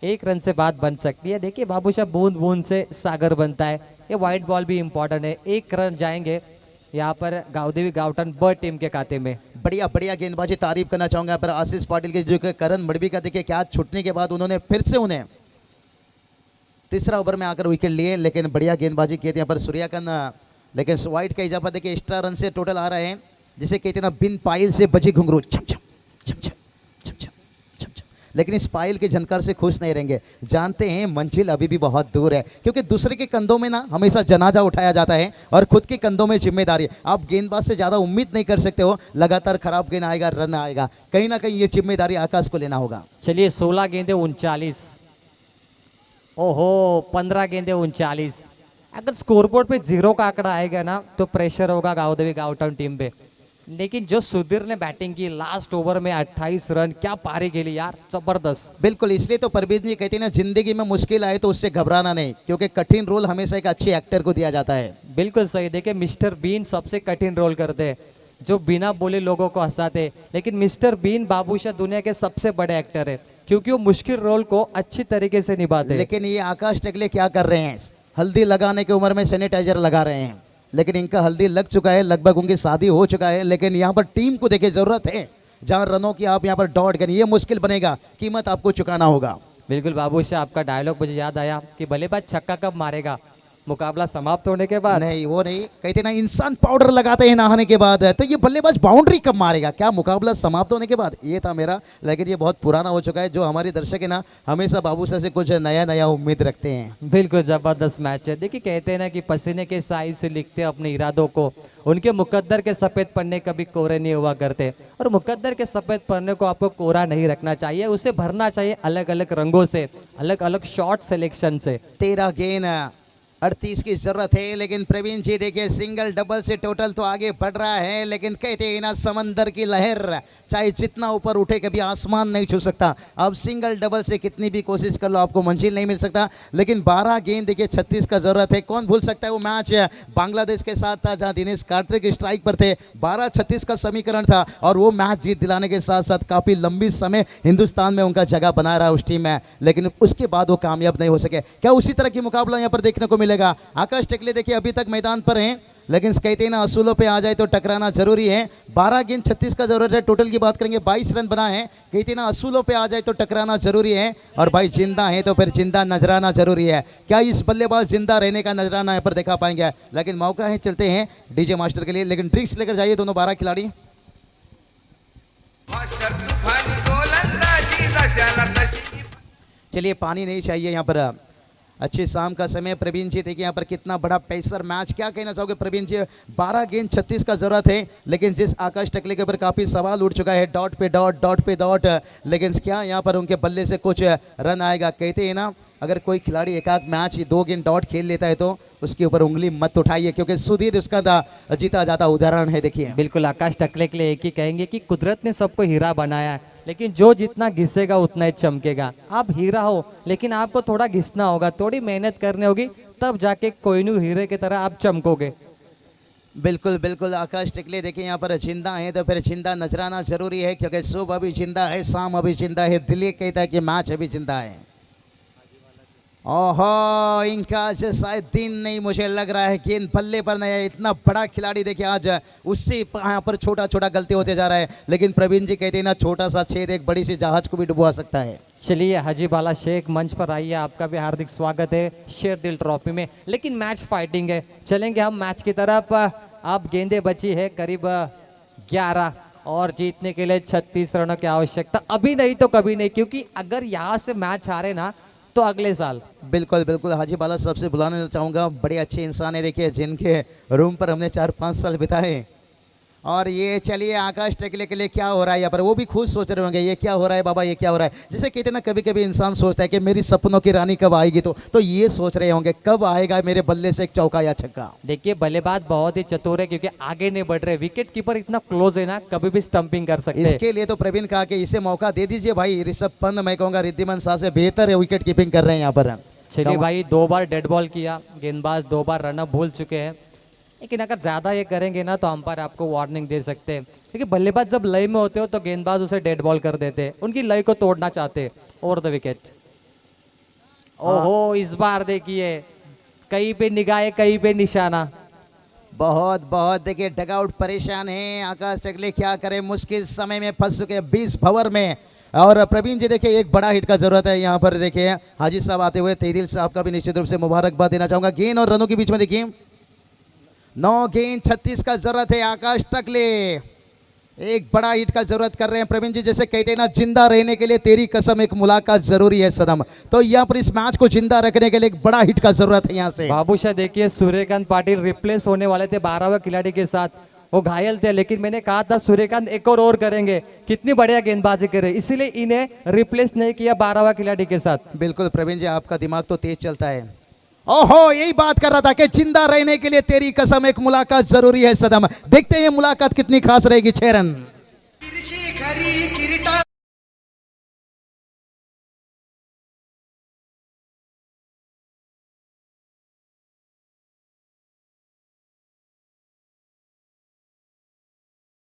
1 रन से बात बन सकती है। देखिए बाबूशाह, बूंद बूंद से सागर बनता है, ये वाइड बॉल भी इंपॉर्टेंट है। 1 रन जाएंगे यहाँ पर गावदेवी गावटन ब टीम के खाते में। बढ़िया बढ़िया गेंदबाजी, तारीफ करना चाहूंगा यहाँ पर आशीष पाटिल के, जो कि करण मडवी का देखिए कैच छूटने के बाद उन्होंने फिर से उन्हें तीसरा ओवर में आकर विकेट लिए, लेकिन बढ़िया गेंदबाजी की थी यहाँ पर सूर्यकांत। लेकिन वाइड का इजाफा देखिए, एक्स्ट्रा रन से टोटल आ रहे हैं, जिसे कहते हैं ना बिन पाइल से बजी घुंघरू, छम छम छम छम छम छम छम छम। लेकिन इस पाइल के झनकार से खुश नहीं रहेंगे, जानते हैं मंजिल अभी भी बहुत दूर है, क्योंकि दूसरे के कंधों में ना हमेशा जनाजा उठाया जाता है और खुद के कंधों में जिम्मेदारी। आप गेंदबाज से ज़्यादा उम्मीद नहीं कर सकते हो, लगातार खराब गेंद आएगा, रन आएगा, कहीं ना कहीं ये जिम्मेदारी आकाश को लेना होगा। चलिए 16 गेंदे 39, ओहो 15 गेंदे 39। अगर स्कोरबोर्ड पे 0 का आंकड़ा आएगा ना तो प्रेशर होगा गावदेवी गावटन टीम पे, लेकिन जो सुधीर ने बैटिंग की लास्ट ओवर में 28 रन, क्या पारी खेली यार, जबरदस्त। बिल्कुल, इसलिए तो परवीन जी कहते हैं ना, जिंदगी में मुश्किल आए तो उससे घबराना नहीं, क्योंकि कठिन रोल हमेशा एक अच्छे एक्टर को दिया जाता है। बिल्कुल सही। देखिए मिस्टर बीन सबसे कठिन रोल करते हैं, जो बिना बोले लोगों को हंसाते, लेकिन मिस्टर बीन बाबूशाह दुनिया के सबसे बड़े एक्टर है, क्योंकि वो मुश्किल रोल को अच्छी तरीके से निभाते हैं। लेकिन ये आकाश टेकले क्या कर रहे हैं, हल्दी लगाने की उम्र में सैनिटाइजर लगा रहे हैं, लेकिन इनका हल्दी लग चुका है, लगभग उनकी शादी हो चुका है, लेकिन यहाँ पर टीम को देखिए जरूरत है, जहाँ रनों की आप यहाँ पर डॉट करें, ये मुश्किल बनेगा, कीमत आपको चुकाना होगा। बिल्कुल बाबूशाह, आपका डायलॉग मुझे याद आया कि बल्लेबाज छक्का कब मारेगा, मुकाबला समाप्त होने के बाद। नहीं, वो नहीं, कहते ना इंसान पाउडर लगाते हैं नहाने के बाद, तो ये बल्लेबाज बाउंड्री कब मारेगा, क्या मुकाबला समाप्त होने के बाद, ये था मेरा। लेकिन ये बहुत पुराना हो चुका है, जो हमारे दर्शक है ना हमेशा बाबूशाह से कुछ नया नया उम्मीद रखते हैं। बिल्कुल जबरदस्त मैच है। देखिए कहते हैं ना कि पसीने के साई से लिखते हैं अपने इरादों को, उनके मुकद्दर के सफ़ेद पन्ने कभी कोरे नहीं हुआ करते, और मुकद्दर के सफ़ेद पन्ने को आपको कोरा नहीं रखना चाहिए, उसे भरना चाहिए अलग अलग रंगों से, अलग अलग शॉट सिलेक्शन से। 13 गेंद 38 की जरूरत है, लेकिन प्रवीण जी देखिए सिंगल डबल से टोटल तो आगे बढ़ रहा है, लेकिन कहते हैं ना समंदर की लहर चाहे जितना ऊपर उठे कभी आसमान नहीं छू सकता। अब सिंगल डबल से कितनी भी कोशिश कर लो आपको मंजिल नहीं मिल सकता, लेकिन 12 गेंद देखिए 36 का जरूरत है। कौन भूल सकता है वो मैच बांग्लादेश के साथ था, जहां दिनेश कार्तिक स्ट्राइक पर थे, 12-36 का समीकरण था, और वो मैच जीत दिलाने के साथ साथ काफी लंबी समय हिंदुस्तान में उनका जगह बना रहा उस टीम में, लेकिन उसके बाद वो कामयाब नहीं हो सके। क्या उसी तरह की मुकाबला यहाँ पर देखने को मिलेगा? आकाश टेकले देखिए अभी तक मैदान पर हैं, लेकिन कहते हैं ना असूलों पे आ जाए तो टकराना जरूरी है। 12 गेंद 36 का जरूरत है, टोटल की बात करेंगे 22 रन बना है। कहते हैं ना असूलों पे आ जाए तो टकराना जरूरी है, और भाई जिंदा है तो फिर जिंदा नजराना जरूरी है। क्या इस बल्लेबाज जिंदा रहने का नजराना यहाँ पर देखा पाएंगे? लेकिन मौका है, चलते हैं डीजे मास्टर के लिए, लेकिन ड्रिंक्स लेकर जाइए दोनों 12 खिलाड़ी। मास्टर तूफानी गोलंदाजी दशाला तशी चलिए, पानी नहीं चाहिए यहाँ पर, अच्छी शाम का समय। प्रवीण जी देखिए यहाँ पर कितना बड़ा पेसर मैच, क्या कहना चाहोगे प्रवीण जी? 12 गेंद 36 का जरूरत है, लेकिन जिस आकाश टेकले के ऊपर काफी सवाल उठ चुका है, डॉट पे डॉट, डॉट पे डॉट, लेकिन क्या यहाँ पर उनके बल्ले से कुछ रन आएगा? कहते हैं ना अगर कोई खिलाड़ी एक आध मैच 2 गेंद डॉट खेल लेता है तो उसके ऊपर उंगली मत उठाइए, क्योंकि सुधीर उसका जीता जाता उदाहरण है। देखिए बिल्कुल आकाश टकले के लिए एक ही कहेंगे कि कुदरत ने सबको हीरा बनाया है, लेकिन जो जितना घिसेगा उतना ही चमकेगा। आप हीरा हो लेकिन आपको थोड़ा घिसना होगा, थोड़ी मेहनत करनी होगी, तब जाके कोहिनूर हीरे की तरह आप चमकोगे। बिल्कुल बिल्कुल आकाश टिकले देखिए यहाँ पर जिंदा है तो फिर जिंदा नजराना जरूरी है, क्योंकि सुबह अभी जिंदा है, शाम अभी जिंदा है, दिल्ली कहता है कि मैच अभी जिंदा है। ओहो इनका आज शायद दिन नहीं, मुझे लग रहा है गेंद बल्ले पर नहीं है। इतना बड़ा खिलाड़ी देखिए आज उससे यहाँ पर छोटा छोटा गलती होते जा रहा है, लेकिन प्रवीण जी कहते हैं ना छोटा सा छेद एक बड़ी सी जहाज को भी डुबवा सकता है। चलिए हाजी बाला शेख मंच पर आइए, आपका भी हार्दिक स्वागत है शेर दिल ट्रॉफी में। लेकिन मैच फाइटिंग है, चलेंगे हम मैच की तरफ। अब गेंदें बची है करीब 11 और जीतने के लिए 36 रनों की आवश्यकता। अभी नहीं तो कभी नहीं, क्योंकि अगर यहाँ से मैच हारे ना तो अगले साल। बिल्कुल बिल्कुल हाजी बाला साहब से बुलाना चाहूँगा, बड़े अच्छे इंसान है देखिए, जिनके रूम पर हमने 4-5 साल बिताए। और ये चलिए आकाश टिकले के लिए क्या हो रहा है यहाँ पर, वो भी खुद सोच रहे होंगे ये क्या हो रहा है बाबा, ये क्या हो रहा है। जैसे कहते हैं ना कभी कभी इंसान सोचता है कि मेरी सपनों की रानी कब आएगी, तो ये सोच रहे होंगे कब आएगा मेरे बल्ले से एक चौका या छक्का। देखिए बल्लेबाज बहुत ही चतुर है, क्योंकि आगे नहीं बढ़ रहे, विकेट कीपर इतना क्लोज है ना, कभी भी स्टंपिंग कर सकते हैं। इसके लिए तो प्रवीण कहा कि इसे मौका दे दीजिए भाई। ऋषभ पंत मैं कहूँगा रिद्धिमान शाह से बेहतर है विकेट कीपिंग कर रहे हैं यहाँ पर। चलिए भाई 2 बार डेड बॉल किया, गेंदबाज 2 बार रनअप भूल चुके हैं, लेकिन अगर ज्यादा ये करेंगे ना तो अंपायर आपको वार्निंग दे सकते हैं। देखिए बल्लेबाज जब लय में होते हो तो गेंदबाज उसे डेड बॉल कर देते हैं, उनकी लय को तोड़ना चाहते ओवर द विकेट। ओहो इस बार देखिए कहीं पे निगाह कहीं पे निशाना। बहुत बहुत देखिए डगआउट परेशान है, आकाश टिकले क्या करे, मुश्किल समय में फंस चुके हैं 20 ओवर में। और प्रवीण जी देखिए एक बड़ा हिट का जरूरत है यहाँ पर। देखिए हाजी साहब आते हुए तेदिल साहब का भी निश्चित रूप से मुबारकबाद देना चाहूंगा। गेंद और रनों के बीच में देखिए 9 गेंद 36 का जरूरत है। आकाश टकले एक बड़ा हिट का जरूरत कर रहे हैं प्रवीण जी, जैसे कहते हैं ना जिंदा रहने के लिए तेरी कसम एक मुलाकात जरूरी है सदम। तो यहाँ पर इस मैच को जिंदा रखने के लिए एक बड़ा हिट का जरूरत है यहाँ से। बाबूशाह देखिए सूर्यकांत पाटिल रिप्लेस होने वाले थे 12वें खिलाड़ी के साथ, वो घायल थे, लेकिन मैंने कहा था सूर्यकांत एक और ओवर करेंगे, कितनी बढ़िया गेंदबाजी करे, इसीलिए इन्हें रिप्लेस नहीं किया 12वां खिलाड़ी के साथ। बिल्कुल प्रवीण जी आपका दिमाग तो तेज चलता है। ओहो यही बात कर रहा था कि जिंदा रहने के लिए तेरी कसम एक मुलाकात जरूरी है सदम। देखते हैं ये मुलाकात कितनी खास रहेगी। 6 रन।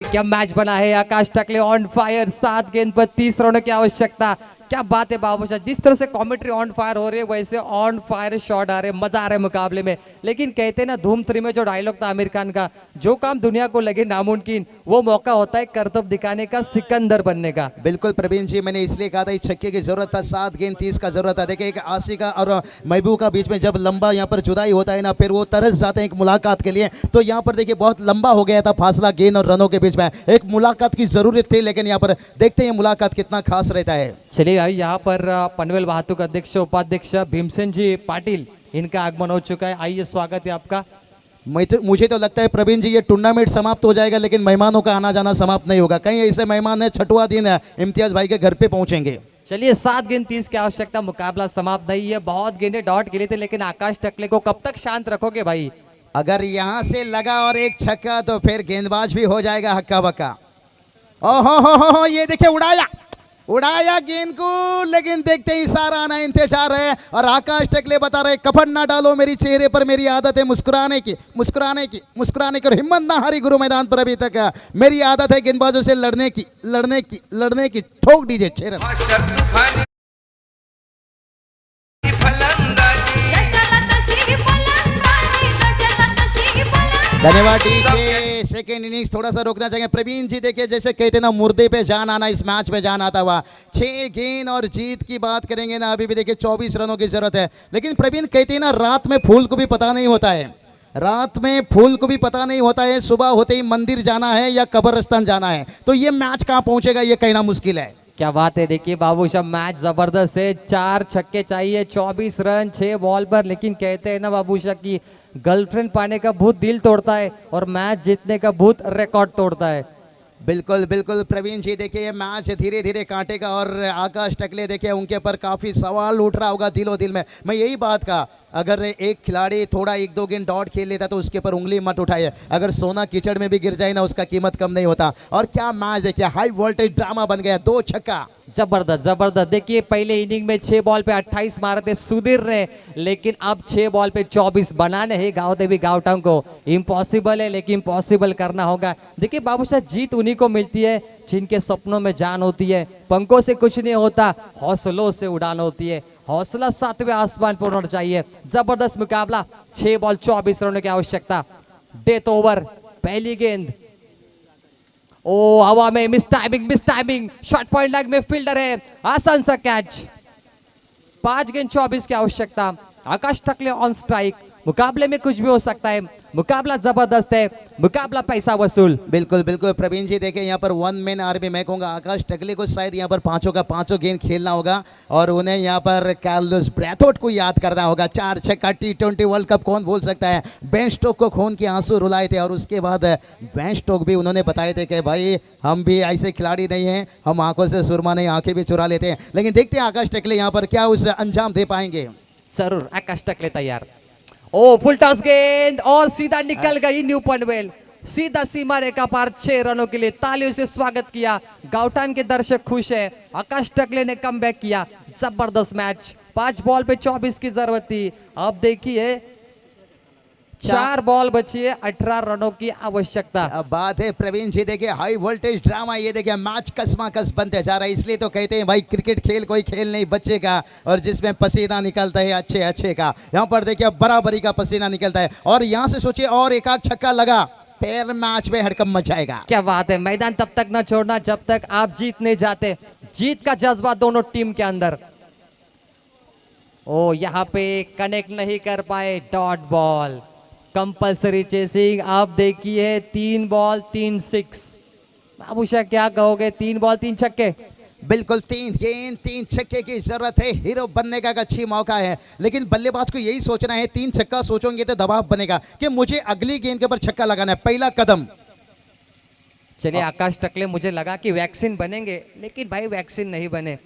क्या मैच बना है, आकाश टकले ऑन फायर, 7 गेंद पर 30 रनों की आवश्यकता। क्या बात है बाबूशाह, जिस तरह से कमेंट्री ऑन फायर हो रही है वैसे ऑन फायर शॉट आ रहे, मजा आ रहा है मुकाबले में। लेकिन कहते हैं ना धूम 3 में जो डायलॉग था आमिर खान का, जो काम दुनिया को लगे नामुमकिन वो मौका होता है करतब दिखाने का, सिकंदर बनने का। बिल्कुल प्रवीण जी मैंने इसलिए कहा था इस छक्के की जरूरत था, 7 गेंद 30 का जरूरत था। देखिए एक आशिका और महबूब का बीच में जब लंबा यहाँ पर जुदाई होता है ना, फिर वो तरस जाते हैं एक मुलाकात के लिए। तो यहाँ पर देखिए बहुत लंबा हो गया था फासला गेंद और रनों के बीच में, एक मुलाकात की जरूरत थी। लेकिन यहाँ पर देखते हैं मुलाकात कितना खास रहता है। चलिए भाई यहाँ पर पनवेल वाहतूक अध्यक्ष उपाध्यक्ष भीमसेन जी पाटिल, इनका आगमन हो चुका है। आइए स्वागत है आपका। मुझे तो लगता है प्रवीण जी ये टूर्नामेंट समाप्त हो जाएगा, लेकिन मेहमानों का आना जाना समाप्त नहीं होगा। कहीं ऐसे मेहमान है 6वां दिन इम्तियाज भाई के घर पे पहुंचेंगे। चलिए 7 गेंद 30 की आवश्यकता, मुकाबला समाप्त नहीं है। बहुत गेंदे डॉट गिरे थे, लेकिन आकाश टकले को कब तक शांत रखोगे भाई? अगर यहां से लगा और एक छक्का तो फिर गेंदबाज भी हो जाएगा हक्का बक्का। ओहो हो ये देखिए उड़ाया गेंद को, लेकिन देखते ही सारा आना इंतजार है। और आकाश टकले बता रहे कफन ना डालो मेरी चेहरे पर, मेरी आदत है मुस्कुराने की और हिम्मत ना हारी गुरु मैदान पर अभी तक। मेरी आदत है गेंदबाजों से लड़ने की। ठोक दीजिए 6 रन। मास्टर तूफानी फलंदाजी गजला तसी फलंदाजी, गजला तसी फलंदाजी। धन्यवाद डीजे। सेकेंड इनिंग्स थोड़ा सा रोकना चाहिए प्रवीण जी। देखिए जैसे कहते ना मुर्दे पे जान आना, इस मैच में जान आता हुआ। 6 गेंद और जीत की बात करेंगे ना, अभी भी देखिए 24 रनों की जरूरत है। लेकिन प्रवीण कहते हैं ना रात में फूल को भी पता नहीं होता है, सुबह होते ही मंदिर जाना है या कब्रिस्तान जाना है। तो ये मैच कहाँ पहुंचेगा ये कहना मुश्किल है। क्या बात है, देखिए बाबूशाह मैच जबरदस्त है। 4 छक्के चाहिए, 24 रन 6 बॉल पर। लेकिन कहते हैं ना बाबूशाह की गर्लफ्रेंड पाने का भूत दिल तोड़ता है और मैच जीतने का भूत रिकॉर्ड तोड़ता है। बिल्कुल बिल्कुल प्रवीण जी, देखिए ये मैच धीरे धीरे काटेगा और आकाश टकले देखिए उनके ऊपर काफी सवाल उठ रहा होगा दिलो दिल में। मैं यही बात का, अगर एक खिलाड़ी थोड़ा 1-2 गेंद डॉट खेल लेता तो उसके ऊपर उंगली मत उठाइए, अगर सोना कीचड़ में भी गिर जाए ना उसका कीमत कम नहीं होता। और क्या मैच देखिए, हाई वोल्टेज ड्रामा बन गया, 2 छक्का। जबरदस्त जबरदस्त। देखिए पहले इनिंग में 6 बॉल पे 28 मारे थे सुधीर ने, लेकिन अब 6 बॉल पे 24 बनाने हैं गांव देवी गांवटांग को। इम्पॉसिबल है लेकिन पॉसिबल करना होगा। देखिए बाबूशाह, जीत उन्हीं को मिलती है जिनके सपनों में जान होती है। पंखों से कुछ नहीं होता, हौसलों से उड़ान होती है। हौसला 7वें आसमान पर होना चाहिए। जबरदस्त मुकाबला, 6 बॉल 24 रनों की आवश्यकता। डेथ ओवर, पहली गेंद, ओ हवा में, miss timing, short point line में फील्डर है, आसान सा कैच। 5 गेंद 24 की आवश्यकता। आकाश टकले ऑन स्ट्राइक। मुकाबले में कुछ भी हो सकता है, मुकाबला जबरदस्त है, मुकाबला पैसा वसूल। बिल्कुल बिल्कुल प्रवीण जी, देखिए यहाँ पर 1 मैन आर्मी, मैं कहूँगा आकाश टकले को शायद यहाँ पर 5 का 5 गेंद खेलना होगा और उन्हें यहाँ पर कार्लोस ब्रैथवेट को याद करना होगा। 4 छक्का, T20 वर्ल्ड कप कौन भूल सकता है। बेन स्टोक को खून के आंसू रुलाए थे और उसके बाद बेन स्टोक भी उन्होंने बताए थे कि भाई हम भी ऐसे खिलाड़ी नहीं हैं, हम आंखों से सुरमा नहीं, आंखें भी चुरा लेते हैं। लेकिन देखते हैं आकाश टकले यहाँ पर क्या उस अंजाम दे पाएंगे। जरूर, आकाश टकले तैयार। ओ फुल टॉस गेंद और सीधा निकल गई न्यू पनवेल, सीधा सीमा रेखा पार। 6 रनों के लिए तालियों से स्वागत किया। गाउटान के दर्शक खुश है। आकाश टकले ने कमबैक किया। जबरदस्त मैच। 5 बॉल पे 24 की जरूरत थी। अब देखिए 4 बॉल बची है, 18 रनों की आवश्यकता। अब बात है प्रवीण जी, देखिए हाई वोल्टेज ड्रामा, ये देखिए मैच कसमाकस बनते जा रहा है। इसलिए तो कहते हैं भाई क्रिकेट खेल कोई खेल नहीं बच्चे का, और जिसमें पसीना निकलता है अच्छे अच्छे का। यहाँ पर देखिए बराबरी का पसीना निकलता है और यहाँ से सोचिए और एक आध छक्का लगा, फिर मैच में हड़कंप मच जाएगा। क्या बात है, मैदान तब तक ना छोड़ना जब तक आप जीतने जाते। जीत का जज्बा दोनों टीम के अंदर। ओ यहाँ पे कनेक्ट नहीं कर पाए, डॉट बॉल। Compulsory chasing. आप देखिए 3 बॉल 3 6। बाबूशाह क्या कहोगे, 3 बॉल 3 छक्के? बिल्कुल 3 गेंद 3 छक्के की जरूरत है। हीरो बनने का एक अच्छी मौका है, लेकिन बल्लेबाज को यही सोचना है, 3 छक्का सोचोगे तो दबाव बनेगा कि मुझे अगली गेंद के ऊपर छक्का लगाना है, पहला कदम। चलिए आकाश टकले, मुझे लगा कि वैक्सीन बनेंगे, लेकिन भाई वैक्सीन नहीं बने।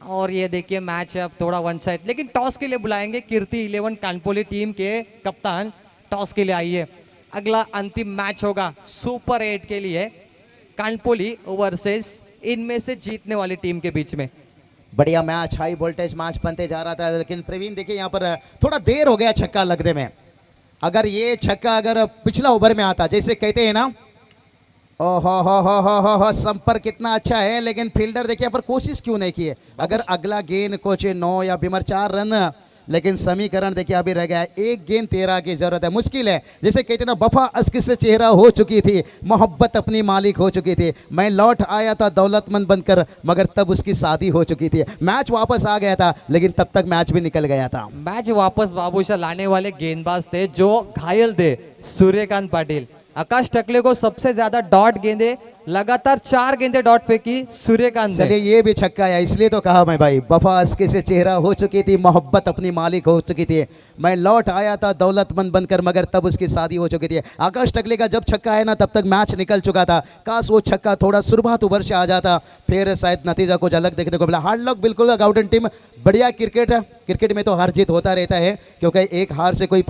और ये देखिए मैच अब थोड़ा वन साइड, लेकिन टॉस के लिए बुलाएंगे। कीर्ति 11 कानपोली टीम के कप्तान टॉस के लिए आइए। अगला अंतिम मैच होगा सुपर 8 के लिए, कानपोली वर्सेस इनमें से जीतने वाली टीम के बीच में। बढ़िया मैच, हाई वोल्टेज मैच बनते जा रहा था, लेकिन प्रवीण देखिए यहाँ पर थोड़ा देर हो गया छक्का लगने में। अगर ये छक्का अगर पिछला ओवर में आता, जैसे कहते हैं ना, ओहो संपर्क कितना अच्छा है, लेकिन फील्डर देखिए यहाँ पर कोशिश क्यों नहीं की है। अगर अगला गेंद कुछ 9 या बीमर 4 रन, लेकिन समीकरण देखिए अभी रह गया है 1 गेंद 13 की जरूरत है। मुश्किल है, जैसे कहते ना, वफा अश्क से चेहरा हो चुकी थी, मोहब्बत अपनी मालिक हो चुकी थी। मैं लौट आया था दौलतमंद बनकर, मगर तब उसकी शादी हो चुकी थी। मैच वापस आ गया था, लेकिन तब तक मैच भी निकल गया था। मैच वापस बाबूशाह लाने वाले गेंदबाज थे जो घायल थे, सूर्यकांत पाटिल। आकाश टकले को सबसे ज्यादा डॉट गेंदे, लगातार 4 गेंदे डॉट फेंकी सूर्यकांत ने। चलिए ये भी छक्का है, इसलिए तो कहा मैं भाई, वफा अश्क से चेहरा हो चुकी थी, मोहब्बत अपनी मालिक हो चुकी थी। मैं लौट आया था दौलतमंद बनकर, मगर तब उसकी शादी हो चुकी थी। आकाश टकले का जब छक्का है ना, तब तक मैच निकल चुका था। काश वो छक्का थोड़ा शुरुआत ओवर से आ जाता, फिर शायद नतीजा कुछ अलग देखने को मिला। हार्ड लक बिल्कुल गाउटन टीम, बढ़िया क्रिकेट है। क्रिकेट में तो हार जीत होता रहता है, क्योंकि एक हार से कोई